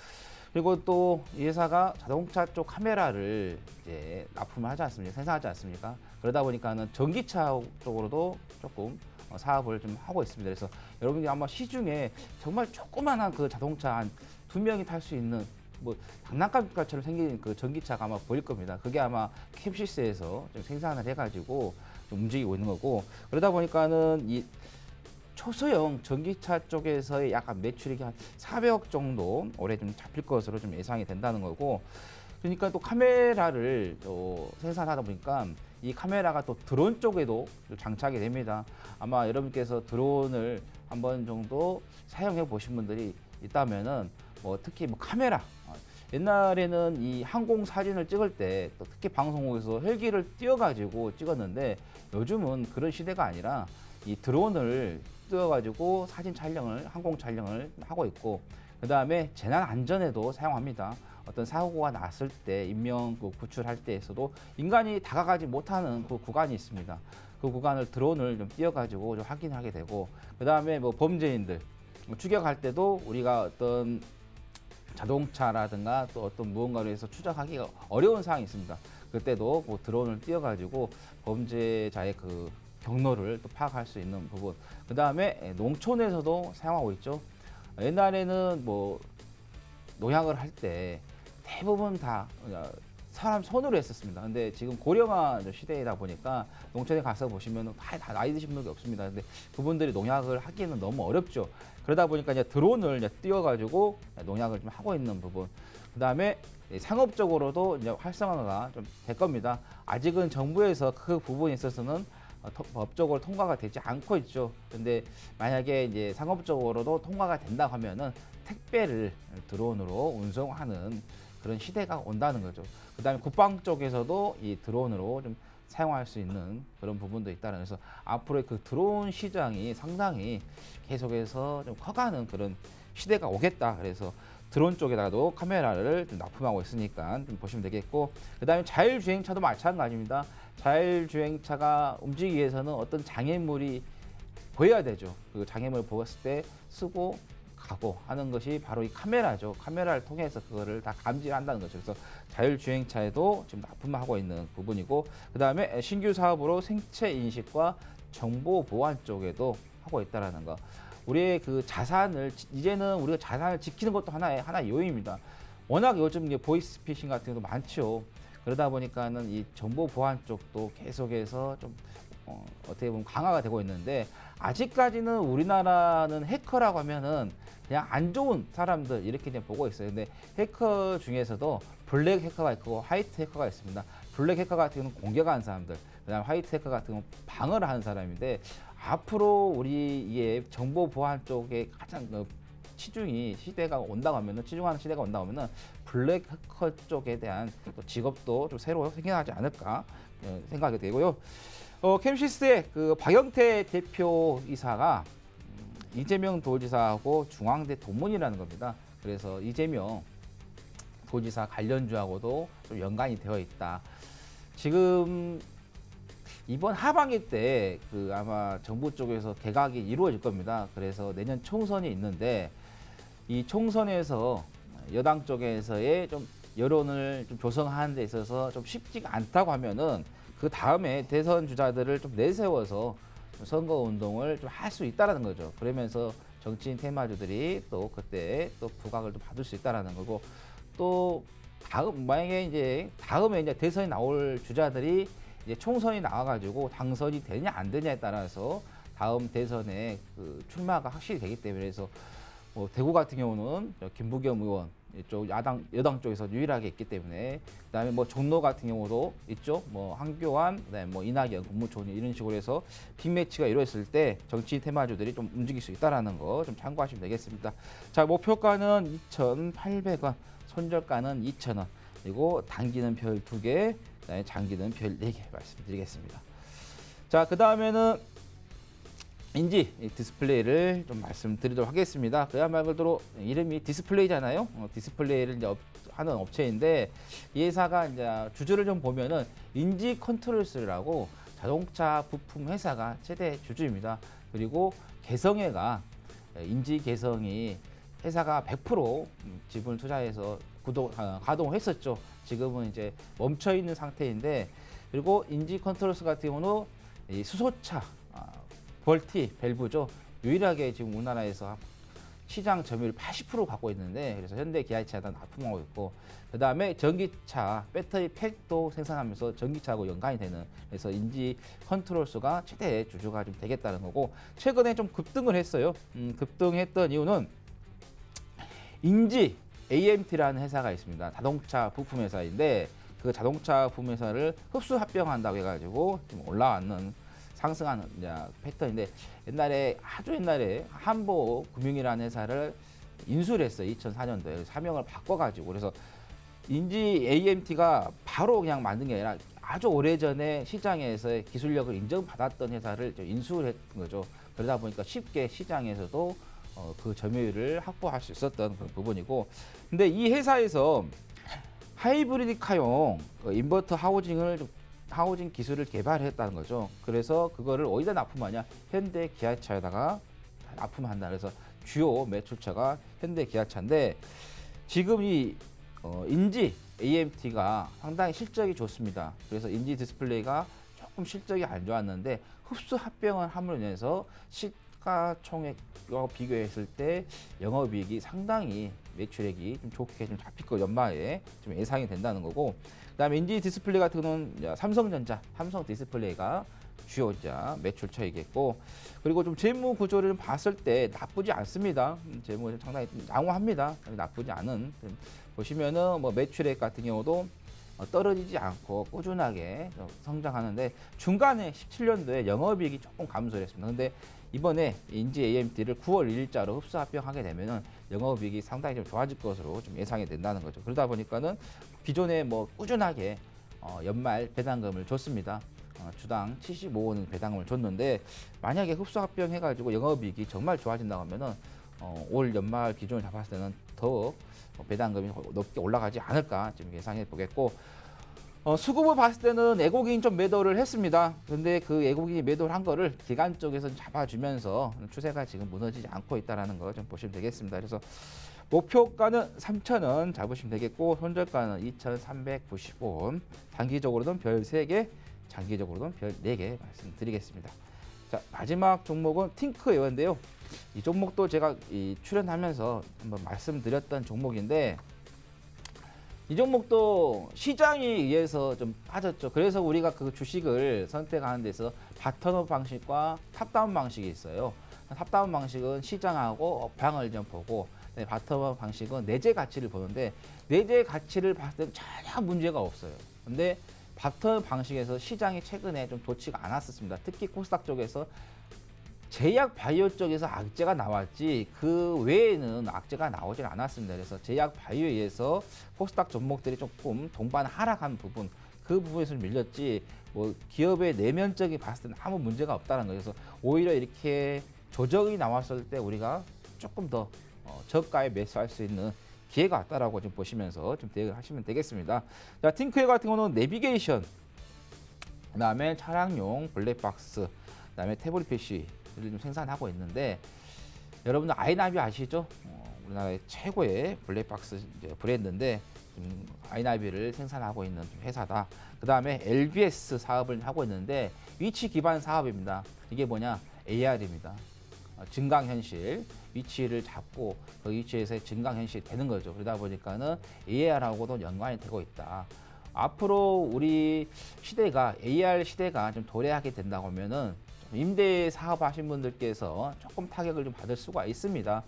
그리고 또 이 회사가 자동차 쪽 카메라를 이제 납품을 하지 않습니까? 생산하지 않습니까? 그러다 보니까는 전기차 쪽으로도 조금 사업을 좀 하고 있습니다. 그래서 여러분이 아마 시중에 정말 조그만한 그 자동차 한 2명이 탈 수 있는 뭐 장난감처럼 생긴 그 전기차가 아마 보일 겁니다. 그게 아마 캡시스에서 좀 생산을 해가지고 좀 움직이고 있는 거고, 그러다 보니까는 이 초소형 전기차 쪽에서의 약간 매출액이 한 400억 정도 올해 좀 잡힐 것으로 좀 예상이 된다는 거고, 그러니까 또 카메라를 또 생산하다 보니까 이 카메라가 또 드론 쪽에도 장착이 됩니다. 아마 여러분께서 드론을 한번 정도 사용해 보신 분들이 있다면은 뭐 특히 뭐 카메라, 옛날에는 이 항공 사진을 찍을 때 또 특히 방송국에서 헬기를 띄워가지고 찍었는데, 요즘은 그런 시대가 아니라 이 드론을 띄워가지고 사진 촬영을, 항공 촬영을 하고 있고, 그 다음에 재난 안전에도 사용합니다. 어떤 사고가 났을 때 인명 구출할 때에서도 인간이 다가가지 못하는 그 구간이 있습니다. 그 구간을 드론을 좀 띄워가지고 좀 확인하게 되고, 그 다음에 뭐 범죄인들 추격할 때도 우리가 어떤 자동차라든가 또 어떤 무언가로 해서 추적하기가 어려운 상황이 있습니다. 그때도 뭐 드론을 띄워가지고 범죄자의 그 경로를 또 파악할 수 있는 부분. 그 다음에 농촌에서도 사용하고 있죠. 옛날에는 뭐 농약을 할 때 대부분 다 사람 손으로 했었습니다. 근데 지금 고령화 시대이다 보니까 농촌에 가서 보시면 다 나이 드신 분들이 없습니다. 근데 그분들이 농약을 하기는 너무 어렵죠. 그러다 보니까 이제 드론을 이제 띄워가지고 농약을 좀 하고 있는 부분. 그 다음에 상업적으로도 이제 활성화가 좀 될 겁니다. 아직은 정부에서 그 부분에 있어서는 법적으로 통과가 되지 않고 있죠. 근데 만약에 이제 상업적으로도 통과가 된다고 하면은 택배를 드론으로 운송하는 그런 시대가 온다는 거죠. 그 다음에 국방 쪽에서도 이 드론으로 좀 사용할 수 있는 그런 부분도 있다는, 그래서 앞으로의 그 드론 시장이 상당히 계속해서 좀 커가는 그런 시대가 오겠다. 그래서 드론 쪽에다가도 카메라를 좀 납품하고 있으니까 좀 보시면 되겠고, 그 다음에 자율주행차도 마찬가지입니다. 자율주행차가 움직이기 위해서는 어떤 장애물이 보여야 되죠. 그 장애물을 보았을 때 쓰고 가고 하는 것이 바로 이 카메라죠. 카메라를 통해서 그거를 다 감지한다는 거죠. 그래서 자율주행차에도 지금 납품하고 있는 부분이고, 그 다음에 신규 사업으로 생체 인식과 정보 보안 쪽에도 하고 있다라는 거. 우리의 그 자산을 이제는 우리가 자산을 지키는 것도 하나의 요인입니다. 워낙 요즘 이제 보이스피싱 같은 것도 많죠. 그러다 보니까는 이 정보 보안 쪽도 계속해서 좀 어떻게 보면 강화가 되고 있는데, 아직까지는 우리나라는 해커라고 하면은 그냥 안 좋은 사람들 이렇게 그냥 보고 있어요. 근데 해커 중에서도 블랙 해커가 있고 화이트 해커가 있습니다. 블랙 해커 같은 경우는 공격하는 사람들, 그다음 화이트 해커 같은 경우는 방어를 하는 사람인데, 앞으로 우리의 정보 보안 쪽에 가장 치중이 시대가 온다고 하면은, 치중하는 시대가 온다고 하면은 블랙 해커 쪽에 대한 또 직업도 좀 새로 생겨나지 않을까 생각이 되고요. 캠시스의 그 박영태 대표이사가 이재명 도지사하고 중앙대 동문이라는 겁니다. 그래서 이재명 도지사 관련주하고도 좀 연관이 되어 있다. 지금 이번 하반기 때 그 아마 정부 쪽에서 개각이 이루어질 겁니다. 그래서 내년 총선이 있는데, 이 총선에서 여당 쪽에서의 좀 여론을 좀 조성하는 데 있어서 좀 쉽지가 않다고 하면은, 그 다음에 대선 주자들을 좀 내세워서 선거 운동을 좀 할 수 있다라는 거죠. 그러면서 정치인 테마주들이 또 그때 또 부각을 좀 받을 수 있다라는 거고, 또 만약에 이제 다음에 이제 대선이 나올 주자들이 이제 총선이 나와가지고 당선이 되냐 안 되냐에 따라서 다음 대선에 그 출마가 확실히 되기 때문에, 그래서 뭐 대구 같은 경우는 김부겸 의원 이쪽 여당 쪽에서 유일하게 있기 때문에, 그다음에 뭐 종로 같은 경우도 있죠. 뭐 한교안, 그다음에 뭐 이낙연 국무총리 이런 식으로 해서 빅매치가 이루어졌을 때 정치 테마주들이 좀 움직일 수 있다라는 거 좀 참고하시면 되겠습니다. 자, 목표가는 2,800원, 손절가는 2,000원, 그리고 단기는 별 2개, 그다음에 장기는 별 4개 말씀드리겠습니다. 자, 그 다음에는 인지 디스플레이를 좀 말씀드리도록 하겠습니다. 그야말로 이름이 디스플레이잖아요. 디스플레이를 이제 하는 업체인데, 이 회사가 이제 주주를 좀 보면은 인지 컨트롤스라고 자동차 부품 회사가 최대 주주입니다. 그리고 개성회가 인지 개성이 회사가 100% 지분을 투자해서 가동을 했었죠. 지금은 이제 멈춰 있는 상태인데, 그리고 인지 컨트롤스 같은 경우는 이 수소차 벌티 밸브죠. 유일하게 지금 우리나라에서 시장 점유율 80% 갖고 있는데, 그래서 현대 기아차에다 납품하고 있고, 그 다음에 전기차 배터리 팩도 생산하면서 전기차하고 연관이 되는, 그래서 인지 컨트롤스가 최대 주주가 좀 되겠다는 거고, 최근에 좀 급등을 했어요. 급등했던 이유는 인지 AMT라는 회사가 있습니다. 자동차 부품 회사인데, 그 자동차 부품 회사를 흡수 합병한다고 해가지고 좀 올라왔는 상승하는 패턴인데, 아주 옛날에 한보금융이라는 회사를 인수를 했어요. 2004년도에 사명을 바꿔가지고. 그래서 인지 AMT가 바로 그냥 만든 게 아니라 아주 오래전에 시장에서의 기술력을 인정받았던 회사를 인수를 했던 거죠. 그러다 보니까 쉽게 시장에서도 그 점유율을 확보할 수 있었던 그런 부분이고, 근데 이 회사에서 하이브리드카용 인버터 하우징 기술을 개발했다는 거죠. 그래서 그거를 어디다 납품하냐? 현대 기아차에다가 납품한다. 그래서 주요 매출처가 현대 기아차인데, 지금 이 인지 AMT가 상당히 실적이 좋습니다. 그래서 인지 디스플레이가 조금 실적이 안 좋았는데 흡수 합병을 함으로 인해서 시가총액과 비교했을 때 영업이익이 상당히 매출액이 좀 좋게 좀 잡힐 거 연말에 좀 예상이 된다는 거고, 그다음에 인지 디스플레이 같은 경우는 삼성 디스플레이가 주요 매출처이겠고, 그리고 좀 재무 구조를 봤을 때 나쁘지 않습니다. 재무가 상당히 양호합니다. 나쁘지 않은, 보시면은 뭐 매출액 같은 경우도 떨어지지 않고 꾸준하게 성장하는데, 중간에 17년도에 영업이익이 조금 감소를 했습니다. 근데 이번에 인지 AMT를 9월 1일자로 흡수 합병하게 되면은 영업이익이 상당히 좀 좋아질 것으로 좀 예상이 된다는 거죠. 그러다 보니까는 기존에 뭐 꾸준하게 연말 배당금을 줬습니다. 주당 75원 배당금을 줬는데, 만약에 흡수 합병해가지고 영업이익이 정말 좋아진다고 하면은 올 연말 기준을 잡았을 때는 더 배당금이 높게 올라가지 않을까 지금 예상해 보겠고, 수급을 봤을 때는 애국인이 좀 매도를 했습니다. 근데 그 애국인이 매도를 한 거를 기관 쪽에서 잡아주면서 추세가 지금 무너지지 않고 있다는 거 좀 보시면 되겠습니다. 그래서 목표가는 3,000원 잡으시면 되겠고, 손절가는 2,395원, 단기적으로는 별 3개, 장기적으로는 별 4개 말씀드리겠습니다. 자, 마지막 종목은 팅크웨어인데요. 이 종목도 제가 출연하면서 한번 말씀드렸던 종목인데, 이 종목도 시장에 의해서 좀 빠졌죠. 그래서 우리가 그 주식을 선택하는 데서 바텀업 방식과 탑다운 방식이 있어요. 탑다운 방식은 시장하고 업황을 좀 보고, 바텀업 방식은 내재 가치를 보는데, 내재 가치를 봤을 때는 전혀 문제가 없어요. 근데 바텀업 방식에서 시장이 최근에 좀 좋지가 않았었습니다. 특히 코스닥 쪽에서 제약 바이오 쪽에서 악재가 나왔지 그 외에는 악재가 나오질 않았습니다. 그래서 제약 바이오에 의해서 코스닥 종목들이 조금 동반 하락한 부분, 그 부분에서 밀렸지 뭐 기업의 내면적인 봤을 때는 아무 문제가 없다는 거예요. 그래서 오히려 이렇게 조정이 나왔을 때 우리가 조금 더 저가에 매수할 수 있는 기회가 왔다라고 좀 보시면서 좀 대응을 하시면 되겠습니다. 자, 팅크웨어 같은 경우는 내비게이션, 그다음에 차량용 블랙박스, 그다음에 태블릿 PC 좀 생산하고 있는데, 여러분들 아이나비 아시죠? 우리나라의 최고의 블랙박스 브랜드인데 아이나비를 생산하고 있는 회사다. 그 다음에 LBS 사업을 하고 있는데 위치 기반 사업입니다. 이게 뭐냐? AR입니다. 증강현실 위치를 잡고 그 위치에서 증강현실이 되는 거죠. 그러다 보니까는 AR하고도 연관이 되고 있다. 앞으로 우리 시대가 AR 시대가 좀 도래하게 된다고 하면은 임대 사업하신 분들께서 조금 타격을 좀 받을 수가 있습니다.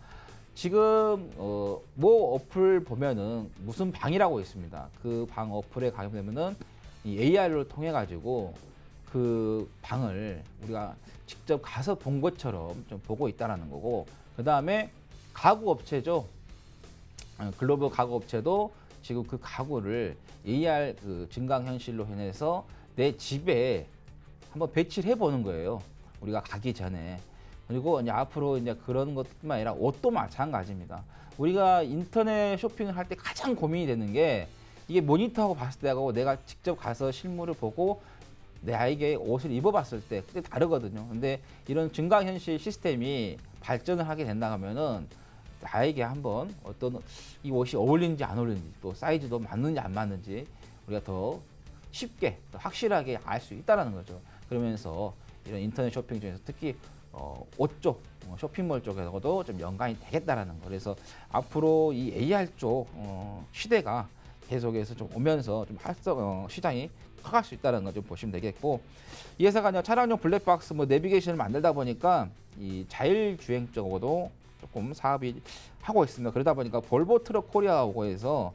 지금 뭐 어플 보면은 무슨 방이라고 있습니다. 그 방 어플에 가게 되면은 이 AR을 통해 가지고 그 방을 우리가 직접 가서 본 것처럼 좀 보고 있다라는 거고, 그 다음에 가구 업체죠. 글로벌 가구 업체도 지금 그 가구를 AR 그 증강현실로 인해서 내 집에 한번 배치를 해보는 거예요. 우리가 가기 전에. 그리고 이제 앞으로 이제 그런 것뿐만 아니라 옷도 마찬가지입니다. 우리가 인터넷 쇼핑을 할 때 가장 고민이 되는 게 이게 모니터하고 봤을 때하고 내가 직접 가서 실물을 보고 내 아이에게 옷을 입어봤을 때 그때 다르거든요. 근데 이런 증강현실 시스템이 발전을 하게 된다 하면은 나에게 한번 어떤 이 옷이 어울리는지 안 어울리는지 또 사이즈도 맞는지 안 맞는지 우리가 더 쉽게 더 확실하게 알 수 있다는 거죠. 그러면서 이런 인터넷 쇼핑 중에서 특히 옷 쪽, 쇼핑몰 쪽에서도 좀 연관이 되겠다라는 거. 그래서 앞으로 이 AR 쪽 시대가 계속해서 좀 오면서 좀 시장이 커갈 수 있다는 거 좀 보시면 되겠고, 이 회사가 차량용 블랙박스 내비게이션을 만들다 보니까 이 자율주행 쪽으로도 조금 사업이 하고 있습니다. 그러다 보니까 볼보 트럭 코리아하고에서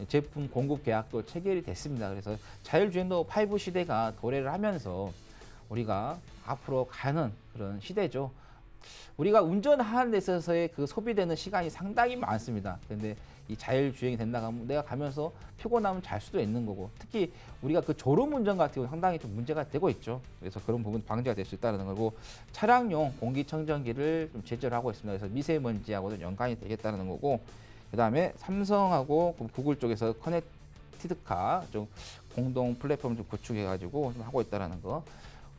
제품 공급 계약도 체결이 됐습니다. 그래서 자율주행도 5 시대가 도래를 하면서 우리가 앞으로 가는 그런 시대죠. 우리가 운전하는 데 있어서의 그 소비되는 시간이 상당히 많습니다. 그런데 이 자율주행이 된다고 하면 내가 가면서 피곤하면 잘 수도 있는 거고, 특히 우리가 그 졸음 운전 같은 경우 상당히 좀 문제가 되고 있죠. 그래서 그런 부분 방지가 될 수 있다는 거고, 차량용 공기청정기를 좀 제조를 하고 있습니다. 그래서 미세먼지하고도 연관이 되겠다는 거고, 그 다음에 삼성하고 구글 쪽에서 커넥티드카 좀 공동 플랫폼 좀 구축해가지고 좀 하고 있다는 거.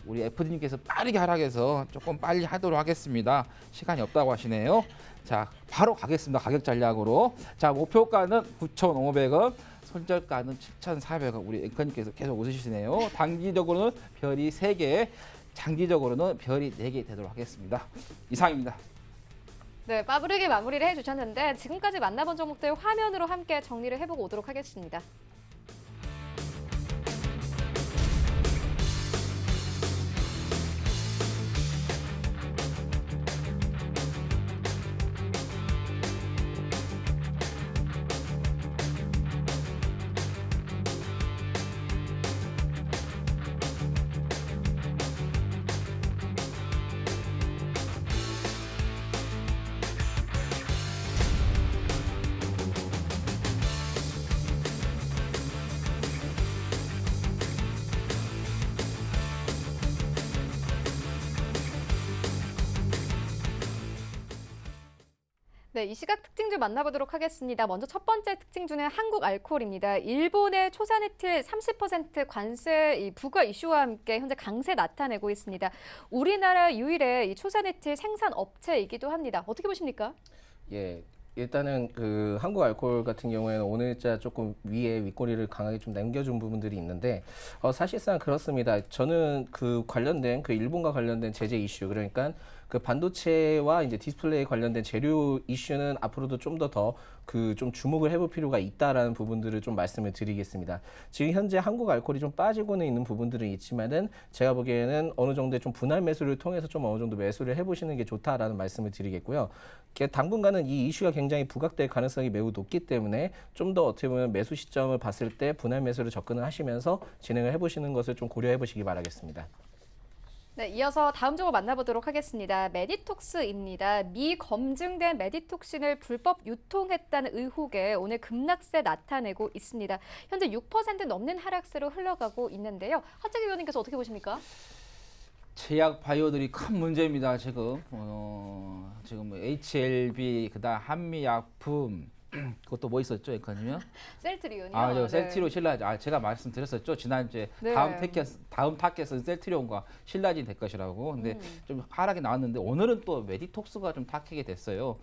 우리 FD님께서 빠르게 하락해서 조금 빨리 하도록 하겠습니다. 시간이 없다고 하시네요. 자, 바로 가겠습니다. 가격 전략으로. 자, 목표가는 9,500원, 손절가는 7,400원. 우리 앵커님께서 계속 웃으시네요. 단기적으로는 별이 3개, 장기적으로는 별이 4개 되도록 하겠습니다. 이상입니다. 네, 빠르게 마무리를 해주셨는데 지금까지 만나본 종목들 화면으로 함께 정리를 해보고 오도록 하겠습니다. 네, 이 시각 특징주 만나보도록 하겠습니다. 먼저 첫 번째 특징주는 한국알코올입니다. 일본의 초산에틸 30% 관세 부과 이슈와 함께 현재 강세 나타내고 있습니다. 우리나라 유일의 이 초산에틸 생산 업체이기도 합니다. 어떻게 보십니까? 예. 일단은 그 한국알코올 같은 경우에는 오늘자 조금 위에 윗꼬리를 강하게 좀 남겨준 부분들이 있는데 사실상 그렇습니다. 저는 그 관련된 그 일본과 관련된 제재 이슈, 그러니까 그 반도체와 이제 디스플레이 관련된 재료 이슈는 앞으로도 좀 더 그 좀 주목을 해볼 필요가 있다라는 부분들을 좀 말씀을 드리겠습니다. 지금 현재 한국알코올이 좀 빠지고는 있는 부분들은 있지만은 제가 보기에는 어느 정도의 좀 분할 매수를 통해서 좀 어느 정도 매수를 해보시는 게 좋다라는 말씀을 드리겠고요. 당분간은 이 이슈가 굉장히 부각될 가능성이 매우 높기 때문에 좀 더 어떻게 보면 매수 시점을 봤을 때 분할 매수를 접근을 하시면서 진행을 해보시는 것을 좀 고려해 보시기 바라겠습니다. 네, 이어서 다음 종목 만나보도록 하겠습니다. 메디톡스입니다. 미검증된 메디톡신을 불법 유통했다는 의혹에 오늘 급락세 나타내고 있습니다. 현재 6% 넘는 하락세로 흘러가고 있는데요. 하재기 의원님께서 어떻게 보십니까? 제약 바이오들이 큰 문제입니다. 지금 지금 HLB, 그다음 한미약품, 그것도 뭐 있었죠, 앵커님요? 셀트리온이요. 아, 네. 셀트리온, 신라진. 제가 말씀드렸었죠. 지난주에 네. 다음 타겟은 셀트리온과 신라진 될 것이라고. 근데 좀 하락이 나왔는데 오늘은 또 메디톡스가 좀 타격이 됐어요.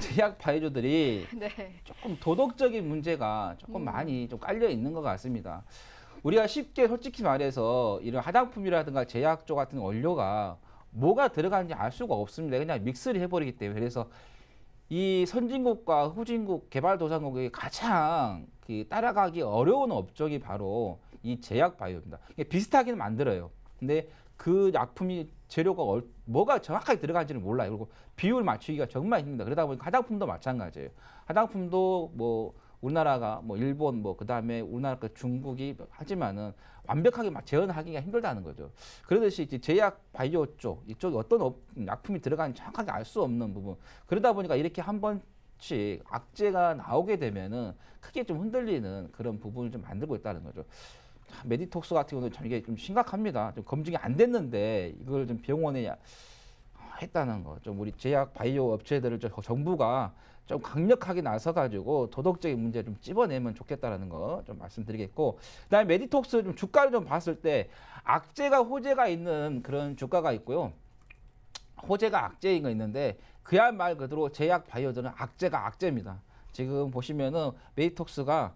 제약 바이오들이 네. 조금 도덕적인 문제가 조금 많이 좀 깔려 있는 것 같습니다. 우리가 쉽게 솔직히 말해서 이런 화장품이라든가 제약 쪽 같은 원료가 뭐가 들어가는지 알 수가 없습니다. 그냥 믹스를 해버리기 때문에. 그래서 이 선진국과 후진국, 개발도상국이 가장 따라가기 어려운 업종이 바로 이 제약 바이오입니다. 비슷하게는 만들어요. 근데 그 약품이 재료가 뭐가 정확하게 들어간지는 몰라요. 그리고 비율 맞추기가 정말 힘듭니다. 그러다 보니까 화장품도 마찬가지예요. 화장품도 뭐 우리나라가 뭐 일본 그다음에 우리나라 중국이 하지만은 완벽하게 재현하기가 힘들다는 거죠. 그러듯이 이제 제약 바이오 이쪽 어떤 약품이 들어가는지 정확하게 알 수 없는 부분. 그러다 보니까 이렇게 한 번씩 악재가 나오게 되면은 크게 좀 흔들리는 그런 부분을 좀 만들고 있다는 거죠. 메디톡스 같은 경우는 참 이게 좀 심각합니다. 좀 검증이 안 됐는데 이걸 좀 병원에 했다는 거. 좀 우리 제약 바이오 업체들을 정부가 좀 강력하게 나서가지고 도덕적인 문제 좀 찝어내면 좋겠다라는 거 좀 말씀드리겠고, 그다음에 메디톡스 좀 주가를 좀 봤을 때 악재가 호재가 있는 그런 주가가 있고요. 호재가 악재인 거 있는데 그야말 그대로 제약 바이오들은 악재가 악재입니다. 지금 보시면은 메디톡스가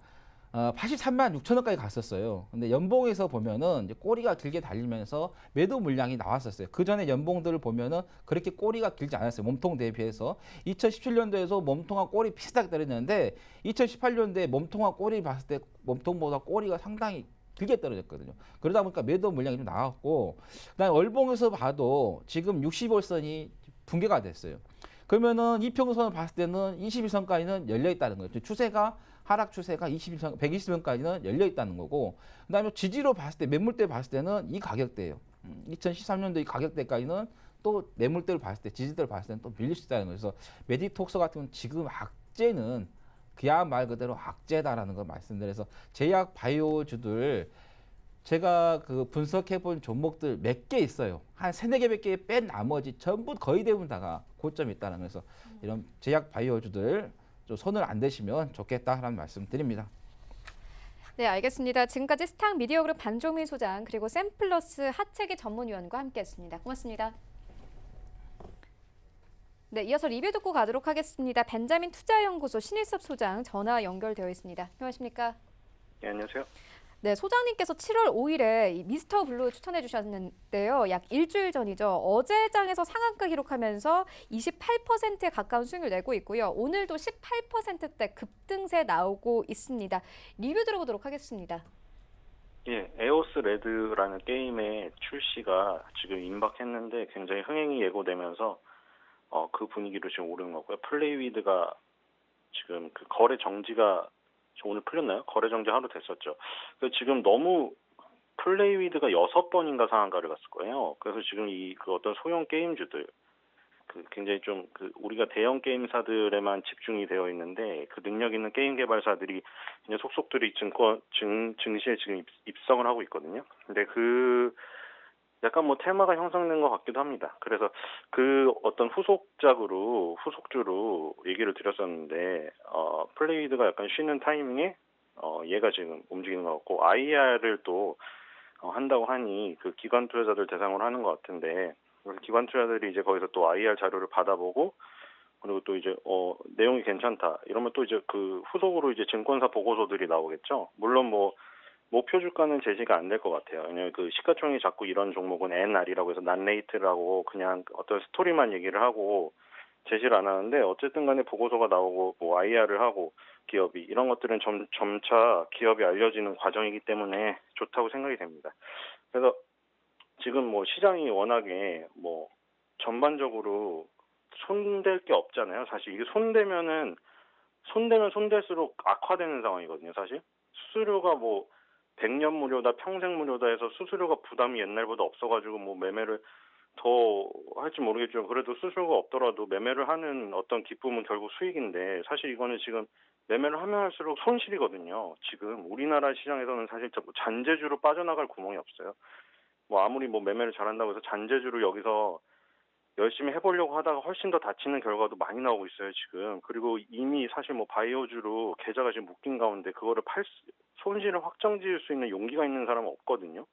83만 6천 원까지 갔었어요. 근데 연봉에서 보면은 이제 꼬리가 길게 달리면서 매도 물량이 나왔었어요. 그 전에 연봉들을 보면은 그렇게 꼬리가 길지 않았어요. 몸통 대비해서 2017년도에서 몸통과 꼬리 비슷하게 떨어졌는데 2018년도에 몸통과 꼬리 봤을 때 몸통보다 꼬리가 상당히 길게 떨어졌거든요. 그러다 보니까 매도 물량이 좀 나왔고, 그다음에 월봉에서 봐도 지금 60월선이 붕괴가 됐어요. 그러면은 이평선을 봤을 때는 21선까지는 열려 있다는 거예요. 추세가 하락 추세가 21선, 120선까지는 열려 있다는 거고, 그다음에 지지로 봤을 때 매물대 봤을 때는 이 가격대예요. 2013년도 이 가격대까지는 또 매물대를 봤을 때 지지대를 봤을 때는 또 밀릴 수 있다는 거예요. 그래서 메디톡스 같은 경우는 지금 악재는 그야말 그대로 악재다라는 걸 말씀드려서 제약 바이오주들 제가 그 분석해 본 종목들 몇 개 있어요. 한 세네 개 몇 개 뺀 나머지 전부 거의 대부분 다가 고점이 있다는 거에서 이런 제약 바이오주들 좀 손을 안 대시면 좋겠다라는 말씀 드립니다. 네, 알겠습니다. 지금까지 스탁 미디어그룹 반종민 소장 그리고 샘플러스 하체기 전문위원과 함께했습니다. 고맙습니다. 네, 이어서 리뷰 듣고 가도록 하겠습니다. 벤자민 투자연구소 신일섭 소장 전화 연결되어 있습니다. 안녕하십니까? 네, 안녕하세요. 네, 소장님께서 7월 5일에 이 미스터 블루 추천해 주셨는데요. 약 일주일 전이죠. 어제 장에서 상한가 기록하면서 28%에 가까운 수익을 내고 있고요. 오늘도 18%대 급등세 나오고 있습니다. 리뷰 들어보도록 하겠습니다. 예, 에오스 레드라는 게임의 출시가 지금 임박했는데 굉장히 흥행이 예고되면서 그 분위기로 지금 오르는 거고요. 플레이위드가 지금 그 거래 정지가 오늘 풀렸나요? 거래 정지 하루 됐었죠. 그래서 지금 너무 플레이위드가 6번인가 상한가를 갔을 거예요. 그래서 지금 그 어떤 소형 게임주들 굉장히 좀 우리가 대형 게임사들에만 집중이 되어 있는데 그 능력 있는 게임 개발사들이 이제 속속들이 증시에 지금 입성을 하고 있거든요. 근데 약간 뭐 테마가 형성된 것 같기도 합니다. 그래서 어떤 후속주로 얘기를 드렸었는데, 플레이드가 약간 쉬는 타이밍에, 얘가 지금 움직이는 것 같고, IR을 또, 한다고 하니, 그 기관 투자자들 대상으로 하는 것 같은데, 그래서 기관 투자자들이 이제 거기서 또 IR 자료를 받아보고, 그리고 또 이제, 내용이 괜찮다. 이러면 또 이제 후속으로 이제 증권사 보고서들이 나오겠죠. 물론 목표 주가는 제시가 안 될 것 같아요. 왜냐면 시가총액이 자꾸 이런 종목은 NR이라고 해서 난레이트라고 그냥 어떤 스토리만 얘기를 하고 제시를 안 하는데, 어쨌든 간에 보고서가 나오고 IR을 하고 기업이 이런 것들은 점차 기업이 알려지는 과정이기 때문에 좋다고 생각이 됩니다. 그래서 지금 시장이 워낙에 전반적으로 손댈 게 없잖아요. 사실 이게 손대면 손댈수록 악화되는 상황이거든요. 사실 수수료가 100년 무료다, 평생 무료다 해서 수수료가 부담이 옛날보다 없어가지고 매매를 더 할지 모르겠지만 그래도 수수료가 없더라도 매매를 하는 어떤 기쁨은 결국 수익인데, 사실 이거는 지금 매매를 하면 할수록 손실이거든요. 지금 우리나라 시장에서는 사실 잔재주로 빠져나갈 구멍이 없어요. 아무리 매매를 잘한다고 해서 잔재주로 여기서 열심히 해보려고 하다가 훨씬 더 다치는 결과도 많이 나오고 있어요, 지금. 그리고 이미 사실 바이오주로 계좌가 지금 묶인 가운데 그거를 손실을 확정지을 수 있는 용기가 있는 사람은 없거든요.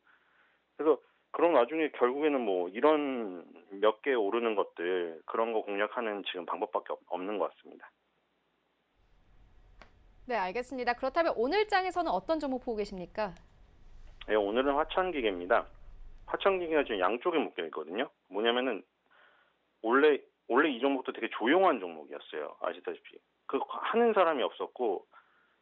그래서 그런 와중에 결국에는 이런 몇 개 오르는 것들, 그런 거 공략하는 지금 방법밖에 없는 것 같습니다. 네, 알겠습니다. 그렇다면 오늘 장에서는 어떤 종목 보고 계십니까? 네, 오늘은 화천기계입니다. 화천기계가 지금 양쪽에 묶여 있거든요. 뭐냐면은 원래 이 종목도 되게 조용한 종목이었어요. 아시다시피. 하는 사람이 없었고,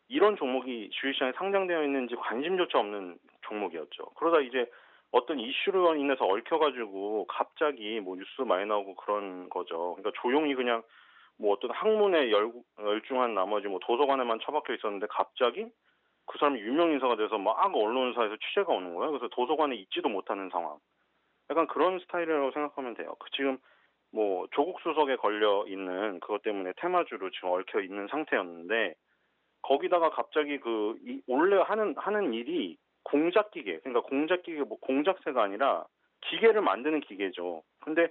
이런 종목이 주식시장에 상장되어 있는지 관심조차 없는 종목이었죠. 그러다 이제 어떤 이슈로 인해서 얽혀가지고 갑자기 뉴스 많이 나오고 그런 거죠. 그러니까 조용히 그냥 어떤 학문에 열중한 나머지 도서관에만 처박혀 있었는데 갑자기 그 사람이 유명 인사가 돼서 막 언론사에서 취재가 오는 거예요. 그래서 도서관에 있지도 못하는 상황. 약간 그런 스타일이라고 생각하면 돼요. 지금 조국 수석에 걸려 있는 그것 때문에 테마주로 지금 얽혀 있는 상태였는데, 거기다가 갑자기 원래 하는 일이 공작기계, 그러니까 공작기계 공작새가 아니라 기계를 만드는 기계죠. 근데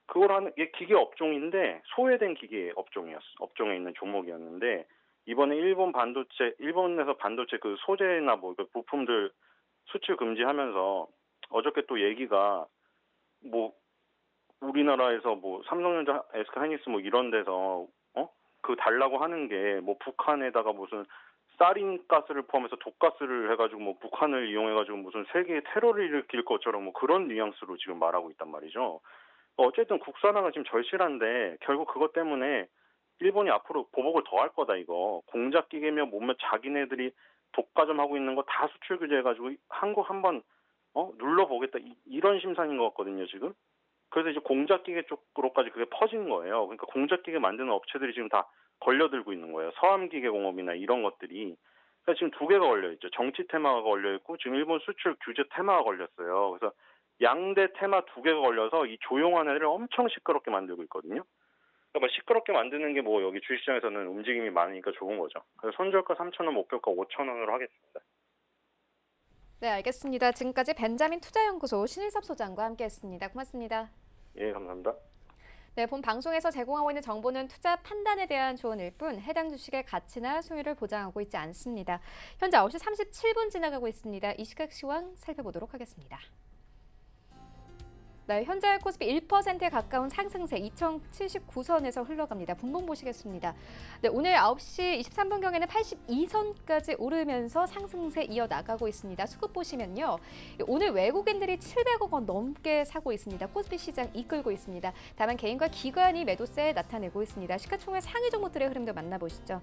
그걸 하는 게 기계 업종인데 소외된 기계 업종에 있는 종목이었는데 이번에 일본에서 반도체 그 소재나 뭐 그 부품들 수출 금지하면서 어저께 또 얘기가 뭐 우리나라에서 뭐 삼성전자, SK하이닉스 뭐 이런 데서 그 달라고 하는 게 뭐 북한에다가 무슨 사린 가스를 포함해서 독가스를 해가지고 뭐 북한을 이용해가지고 무슨 세계에 테러를 일으킬 것처럼 뭐 그런 뉘앙스로 지금 말하고 있단 말이죠. 어쨌든 국산화가 지금 절실한데 결국 그것 때문에 일본이 앞으로 보복을 더 할 거다 이거. 공작 기계며 뭐며 자기네들이 독과점 하고 있는 거 다 수출 규제해가지고 한국 한번 눌러보겠다 이런 심산인 것 같거든요 지금. 그래서 이제 공작기계 쪽으로까지 그게 퍼진 거예요. 그러니까 공작기계 만드는 업체들이 지금 다 걸려들고 있는 거예요. 서암기계공업이나 이런 것들이. 그러니까 지금 두 개가 걸려 있죠. 정치 테마가 걸려 있고 지금 일본 수출 규제 테마가 걸렸어요. 그래서 양대 테마 두 개가 걸려서 이 조용한 애를 엄청 시끄럽게 만들고 있거든요. 그러니까 뭐 시끄럽게 만드는 게 뭐 여기 주식시장에서는 움직임이 많으니까 좋은 거죠. 그래서 손절가 3,000원, 목표가 5,000원으로 하겠습니다. 네, 알겠습니다. 지금까지 벤자민 투자연구소 신일섭 소장과 함께했습니다. 고맙습니다. 예, 감사합니다. 네, 본 방송에서 제공하고 있는 정보는 투자 판단에 대한 조언일 뿐 해당 주식의 가치나 수익을 보장하고 있지 않습니다. 현재 9시 37분 지나가고 있습니다. 이 시각 시황 살펴보도록 하겠습니다. 네, 현재 코스피 1%에 가까운 상승세 2079선에서 흘러갑니다. 분봉 보시겠습니다. 네, 오늘 9시 23분경에는 82선까지 오르면서 상승세 이어나가고 있습니다. 수급 보시면요. 오늘 외국인들이 700억 원 넘게 사고 있습니다. 코스피 시장 이끌고 있습니다. 다만 개인과 기관이 매도세 나타내고 있습니다. 시가총액 상위 종목들의 흐름도 만나보시죠.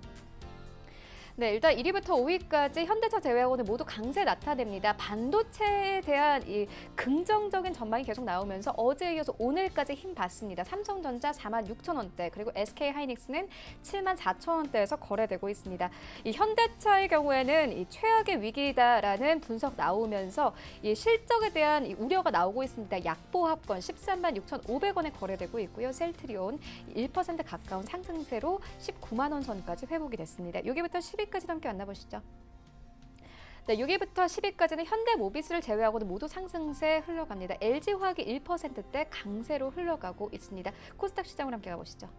네, 일단 1위부터 5위까지 현대차 제외하고는 모두 강세 나타냅니다. 반도체에 대한 이 긍정적인 전망이 계속 나오면서 어제에 이어서 오늘까지 힘 받습니다. 삼성전자 46,000원대, 그리고 SK하이닉스는 74,000원대에서 거래되고 있습니다. 이 현대차의 경우에는 이 최악의 위기다라는 분석 나오면서 이 실적에 대한 이 우려가 나오고 있습니다. 약보합권 13만 6,500원에 거래되고 있고요. 셀트리온 1% 가까운 상승세로 19만 원 선까지 회복이 됐습니다. 여기부터 10위까지 함께 만나보시죠. 네, 6위부터 10위까지는 현대모비스를 제외하고는 모두 상승세 흘러갑니다. LG화학이 1%대 강세로 흘러가고 있습니다. 코스닥 시장을 함께 가보시죠.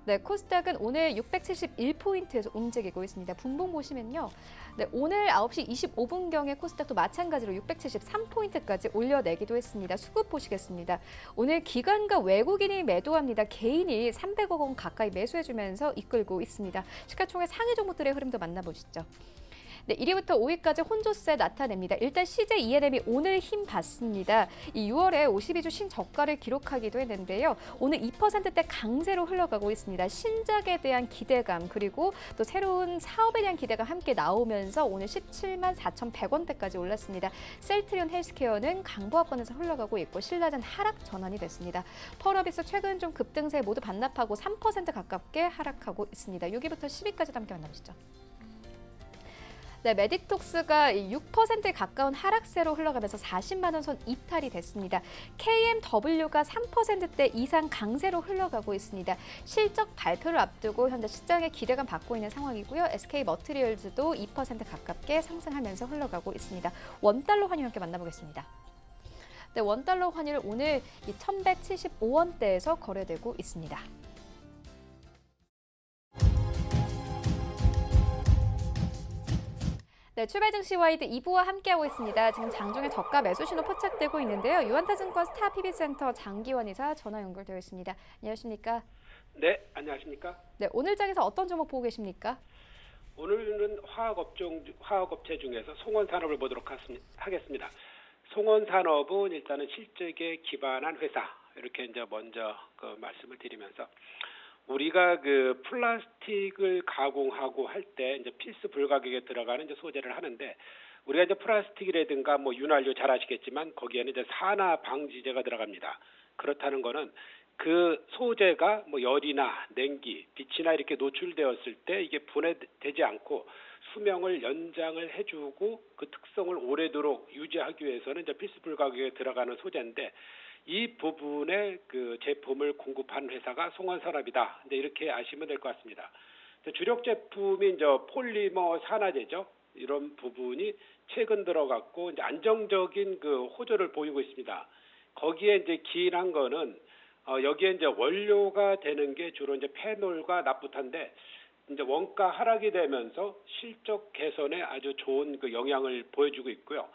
네, 코스닥은 오늘 671포인트에서 움직이고 있습니다. 분봉 보시면요. 네, 오늘 9시 25분경에 코스닥도 마찬가지로 673포인트까지 올려내기도 했습니다. 수급 보시겠습니다. 오늘 기관과 외국인이 매도합니다. 개인이 300억 원 가까이 매수해주면서 이끌고 있습니다. 시가총액 상위 종목들의 흐름도 만나보시죠. 네, 1위부터 5위까지 혼조세 나타냅니다. 일단 CJ ENM이 오늘 힘 받습니다. 이 6월에 52주 신저가를 기록하기도 했는데요. 오늘 2%대 강세로 흘러가고 있습니다. 신작에 대한 기대감 그리고 또 새로운 사업에 대한 기대가 함께 나오면서 오늘 17만 4,100원대까지 올랐습니다. 셀트리온 헬스케어는 강보합권에서 흘러가고 있고 신라젠 하락 전환이 됐습니다. 펄어비스 최근 좀 급등세 모두 반납하고 3% 가깝게 하락하고 있습니다. 6위부터 10위까지 함께 만나보시죠. 네, 메딕톡스가 6%에 가까운 하락세로 흘러가면서 40만 원 선 이탈이 됐습니다. KMW가 3%대 이상 강세로 흘러가고 있습니다. 실적 발표를 앞두고 현재 시장의 기대감 받고 있는 상황이고요. SK머티리얼즈도 2% 가깝게 상승하면서 흘러가고 있습니다. 원달러 환율 함께 만나보겠습니다. 네, 원달러 환율 오늘 1,175원대에서 거래되고 있습니다. 네, 출발 증시 와이드 2부와 함께하고 있습니다. 지금 장중에 저가 매수 신호 포착되고 있는데요. 유한타증권 스타 PB센터 장기원 이사 전화 연결되어 있습니다. 안녕하십니까? 네, 안녕하십니까? 네, 오늘 장에서 어떤 종목 보고 계십니까? 오늘은 화학업체 중에서 송원산업을 보도록 하겠습니다. 송원산업은 일단은 실적에 기반한 회사 이렇게 이제 먼저 그 말씀을 드리면서. 우리가 그 플라스틱을 가공하고 할 때 이제 필수 불가격에 들어가는 이제 소재를 하는데 우리가 이제 플라스틱이라든가 뭐 윤활유 잘 아시겠지만 거기에는 이제 산화 방지제가 들어갑니다. 그렇다는 거는 그 소재가 뭐 열이나 냉기, 빛이나 이렇게 노출되었을 때 이게 분해되지 않고 수명을 연장을 해주고 그 특성을 오래도록 유지하기 위해서는 이제 필수 불가격에 들어가는 소재인데 이 부분에 그 제품을 공급한 회사가 송원산업이다. 이제 이렇게 아시면 될 것 같습니다. 주력 제품이 이제 폴리머 산화제죠. 이런 부분이 최근 들어갔고 이제 안정적인 그 호조를 보이고 있습니다. 거기에 이제 기인한 거는 여기에 이제 원료가 되는 게 주로 이제 페놀과 납부탄인데 이제 원가 하락이 되면서 실적 개선에 아주 좋은 그 영향을 보여주고 있고요.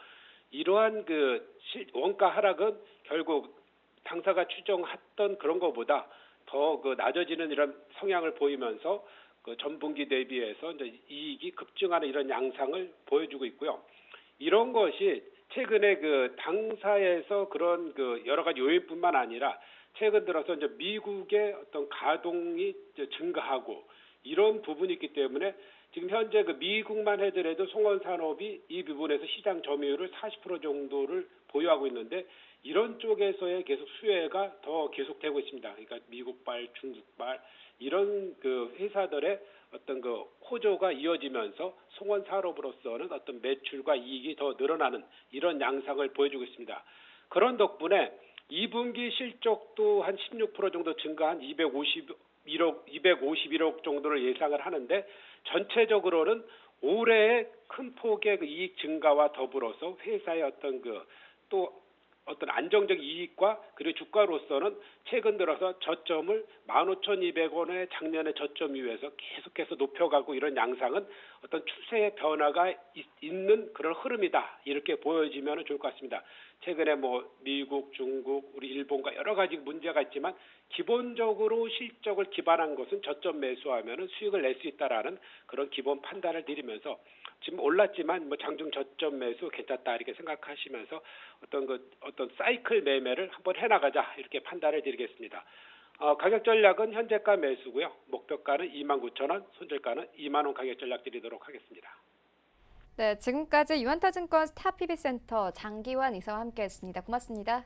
이러한 그 원가 하락은 결국 당사가 추정했던 그런 것보다 더 그 낮아지는 이런 성향을 보이면서 그 전분기 대비해서 이제 이익이 급증하는 이런 양상을 보여주고 있고요. 이런 것이 최근에 그 당사에서 그런 그 여러 가지 요인뿐만 아니라 최근 들어서 이제 미국의 어떤 가동이 이제 증가하고 이런 부분이 있기 때문에 지금 현재 그 미국만 하더라도 송원 산업이 이 부분에서 시장 점유율을 40% 정도를 보유하고 있는데 이런 쪽에서의 계속 수혜가 더 계속되고 있습니다. 그러니까 미국발, 중국발 이런 그 회사들의 어떤 그 호조가 이어지면서 송원 산업으로서는 어떤 매출과 이익이 더 늘어나는 이런 양상을 보여주고 있습니다. 그런 덕분에 2분기 실적도 한 16% 정도 증가한 251억 정도를 예상을 하는데 전체적으로는 올해의 큰 폭의 그 이익 증가와 더불어서 회사의 어떤 그 또 어떤 안정적 이익과 그리고 주가로서는 최근 들어서 저점을 15,200원의 작년의 저점 이후에서 계속해서 높여가고 이런 양상은 어떤 추세의 변화가 있는 그런 흐름이다 이렇게 보여지면 좋을 것 같습니다. 최근에 뭐 미국, 중국, 우리 일본과 여러 가지 문제가 있지만 기본적으로 실적을 기반한 것은 저점 매수하면은 수익을 낼 수 있다라는 그런 기본 판단을 드리면서 지금 올랐지만 뭐 장중 저점 매수 괜찮다 이렇게 생각하시면서 어떤 사이클 매매를 한번 해나가자 이렇게 판단을 드리겠습니다. 가격 전략은 현재가 매수고요. 목표가는 29,000원, 손절가는 2만 원 가격 전략 드리도록 하겠습니다. 네, 지금까지 유한타증권 스타PB센터 장기환 이사와 함께했습니다. 고맙습니다.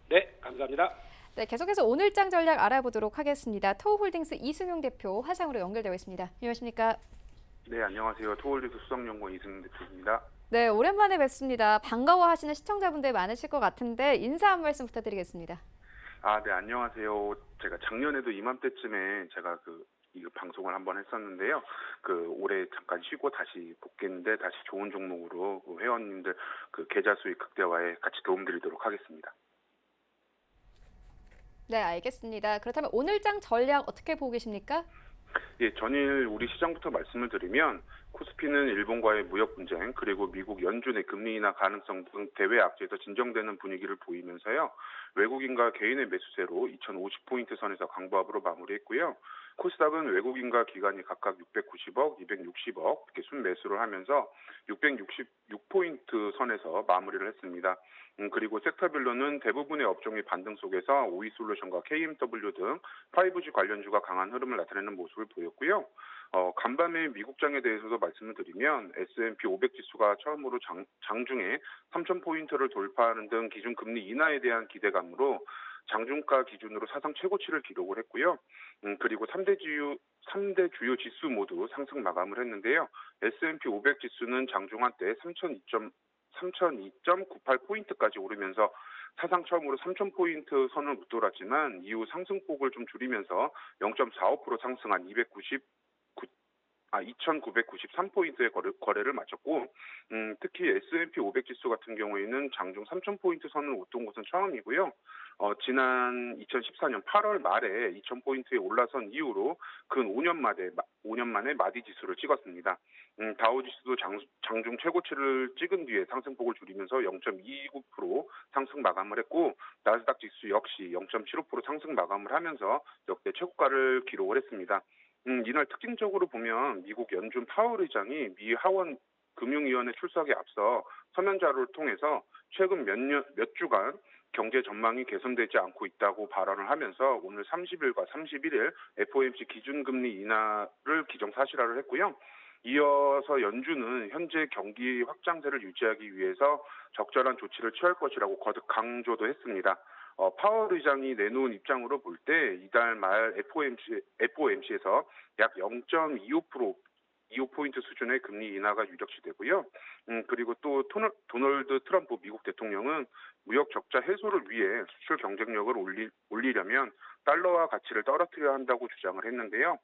네, 감사합니다. 네, 계속해서 오늘장 전략 알아보도록 하겠습니다. 토우홀딩스 이승용 대표 화상으로 연결되어 있습니다. 안녕하십니까? 네, 안녕하세요. 토홀딩스 수석연구원 이승용 대표입니다. 네, 오랜만에 뵙습니다. 반가워하시는 시청자분들 많으실 것 같은데 인사 한 말씀 부탁드리겠습니다. 네, 안녕하세요. 제가 작년에도 이맘때쯤에 제가 이 방송을 한번 했었는데요. 올해 잠깐 쉬고 다시 복귀했는데 다시 좋은 종목으로 회원님들 계좌 수익 극대화에 같이 도움드리도록 하겠습니다. 네, 알겠습니다. 그렇다면 오늘장 전략 어떻게 보고 계십니까? 예, 전일 우리 시장부터 말씀을 드리면 코스피는 일본과의 무역 분쟁 그리고 미국 연준의 금리 인하 가능성 등 대외 악재에서 진정되는 분위기를 보이면서요. 외국인과 개인의 매수세로 2050포인트 선에서 강보합으로 마무리했고요. 코스닥은 외국인과 기관이 각각 690억, 260억 이렇게 순매수를 하면서 666포인트 선에서 마무리를 했습니다. 그리고 섹터별로는 대부분의 업종의 반등 속에서 오이솔루션과 KMW 등 5G 관련주가 강한 흐름을 나타내는 모습을 보였고요. 간밤에 미국장에 대해서도 말씀을 드리면 S&P 500 지수가 처음으로 장중에 3,000포인트를 돌파하는 등 기준금리 인하에 대한 기대감으로 장중가 기준으로 사상 최고치를 기록을 했고요. 그리고 3대 주요 지수 모두 상승 마감을 했는데요. S&P 500 지수는 장중 한때 3,002.98포인트까지 오르면서 사상 처음으로 3,000포인트 선을 웃돌았지만 이후 상승폭을 좀 줄이면서 0.45% 상승한 2,993포인트의 거래를 마쳤고 특히 S&P 500 지수 같은 경우에는 장중 3,000포인트 선을 웃돈 것은 처음이고요. 지난 2014년 8월 말에 2,000포인트에 올라선 이후로 근 5년 만에 마디 지수를 찍었습니다. 다우지수도 장중 최고치를 찍은 뒤에 상승폭을 줄이면서 0.29% 상승 마감을 했고 나스닥 지수 역시 0.75% 상승 마감을 하면서 역대 최고가를 기록을 했습니다. 이날 특징적으로 보면 미국 연준 파월 의장이 미 하원 금융위원회 출석에 앞서 서면 자료를 통해서 최근 몇 주간 경제 전망이 개선되지 않고 있다고 발언을 하면서 오늘 30일과 31일 FOMC 기준금리 인하를 기정사실화를 했고요. 이어서 연준은 현재 경기 확장세를 유지하기 위해서 적절한 조치를 취할 것이라고 거듭 강조도 했습니다. 파월 의장이 내놓은 입장으로 볼 때 이달 말 FOMC에서 약 0.25포인트 수준의 금리 인하가 유력시되고요. 그리고 또 도널드 트럼프 미국 대통령은 무역 적자 해소를 위해 수출 경쟁력을 올리려면 달러화 가치를 떨어뜨려야 한다고 주장을 했는데요.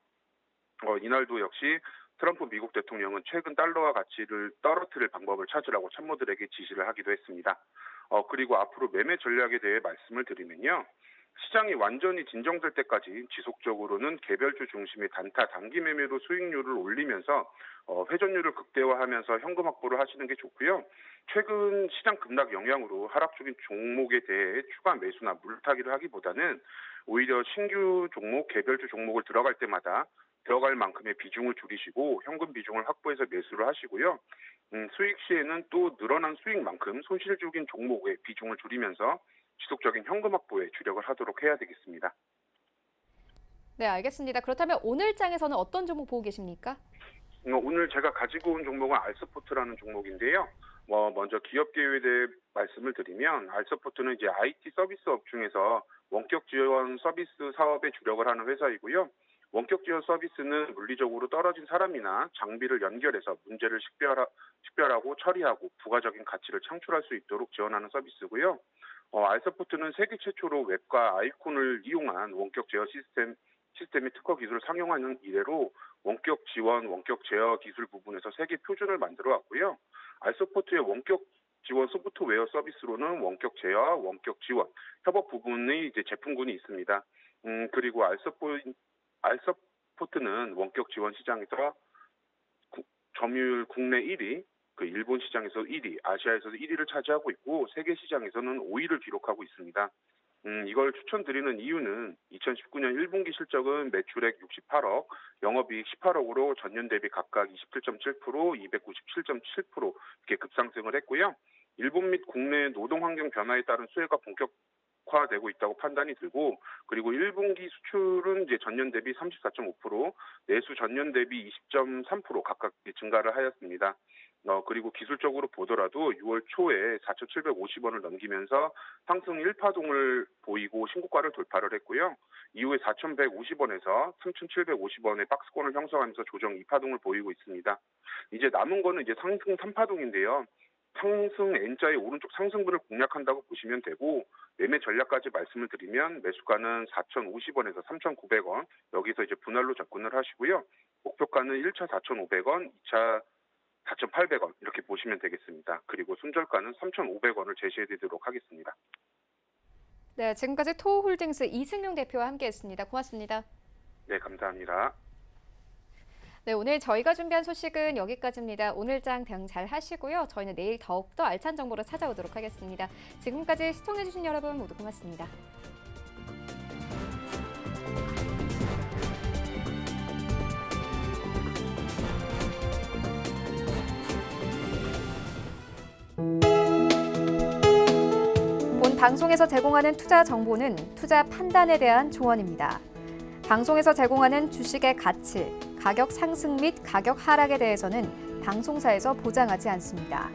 이날도 역시 트럼프 미국 대통령은 최근 달러화 가치를 떨어뜨릴 방법을 찾으라고 참모들에게 지시를 하기도 했습니다. 그리고 앞으로 매매 전략에 대해 말씀을 드리면요. 시장이 완전히 진정될 때까지 지속적으로는 개별주 중심의 단타 단기 매매로 수익률을 올리면서 회전율을 극대화하면서 현금 확보를 하시는 게 좋고요. 최근 시장 급락 영향으로 하락 중인 종목에 대해 추가 매수나 물타기를 하기보다는 오히려 신규 종목, 개별주 종목을 들어갈 때마다 들어갈 만큼의 비중을 줄이시고 현금 비중을 확보해서 매수를 하시고요. 수익 시에는 또 늘어난 수익만큼 손실 중인 종목의 비중을 줄이면서 지속적인 현금 확보에 주력을 하도록 해야 되겠습니다. 네, 알겠습니다. 그렇다면 오늘 장에서는 어떤 종목 보고 계십니까? 오늘 제가 가지고 온 종목은 알서포트라는 종목인데요. 먼저 기업 계획에 대해 말씀을 드리면 알서포트는 이제 IT 서비스업 중에서 원격 지원 서비스 사업에 주력을 하는 회사이고요. 원격 지원 서비스는 물리적으로 떨어진 사람이나 장비를 연결해서 문제를 식별하고 처리하고 부가적인 가치를 창출할 수 있도록 지원하는 서비스고요. 알서포트는 세계 최초로 웹과 아이콘을 이용한 원격 제어 시스템의 특허 기술을 상용하는 이래로 원격 지원, 원격 제어 기술 부분에서 세계 표준을 만들어 왔고요. 알서포트의 원격 지원 소프트웨어 서비스로는 원격 제어, 원격 지원, 협업 부분의 이제 제품군이 있습니다. 그리고 알서포트는 원격 지원 시장에서 점유율 국내 1위, 일본 시장에서 1위, 아시아에서도 1위를 차지하고 있고 세계 시장에서는 5위를 기록하고 있습니다. 이걸 추천드리는 이유는 2019년 1분기 실적은 매출액 68억, 영업이익 18억으로 전년 대비 각각 27.7%, 297.7% 이렇게 급상승을 했고요. 일본 및 국내 노동 환경 변화에 따른 수혜가 본격화되고 있다고 판단이 들고, 그리고 1분기 수출은 이제 전년 대비 34.5%, 내수 전년 대비 20.3% 각각 증가를 하였습니다. 그리고 기술적으로 보더라도 6월 초에 4,750원을 넘기면서 상승 1파동을 보이고 신고가를 돌파를 했고요. 이후에 4,150원에서 3,750원의 박스권을 형성하면서 조정 2파동을 보이고 있습니다. 이제 남은 거는 이제 상승 3파동인데요. 상승 N자의 오른쪽 상승분을 공략한다고 보시면 되고, 매매 전략까지 말씀을 드리면 매수가는 4,050원에서 3,900원, 여기서 이제 분할로 접근을 하시고요. 목표가는 1차 4,500원, 2차 4,800원 이렇게 보시면 되겠습니다. 그리고 손절가는 3,500원을 제시해드리도록 하겠습니다. 네, 지금까지 토호홀딩스 이승용 대표와 함께했습니다. 고맙습니다. 네, 감사합니다. 네, 오늘 저희가 준비한 소식은 여기까지입니다. 오늘 장 대응 잘 하시고요. 저희는 내일 더욱더 알찬 정보로 찾아오도록 하겠습니다. 지금까지 시청해주신 여러분 모두 고맙습니다. 본 방송에서 제공하는 투자 정보는 투자 판단에 대한 조언입니다. 방송에서 제공하는 주식의 가치, 가격 상승 및 가격 하락에 대해서는 방송사에서 보장하지 않습니다.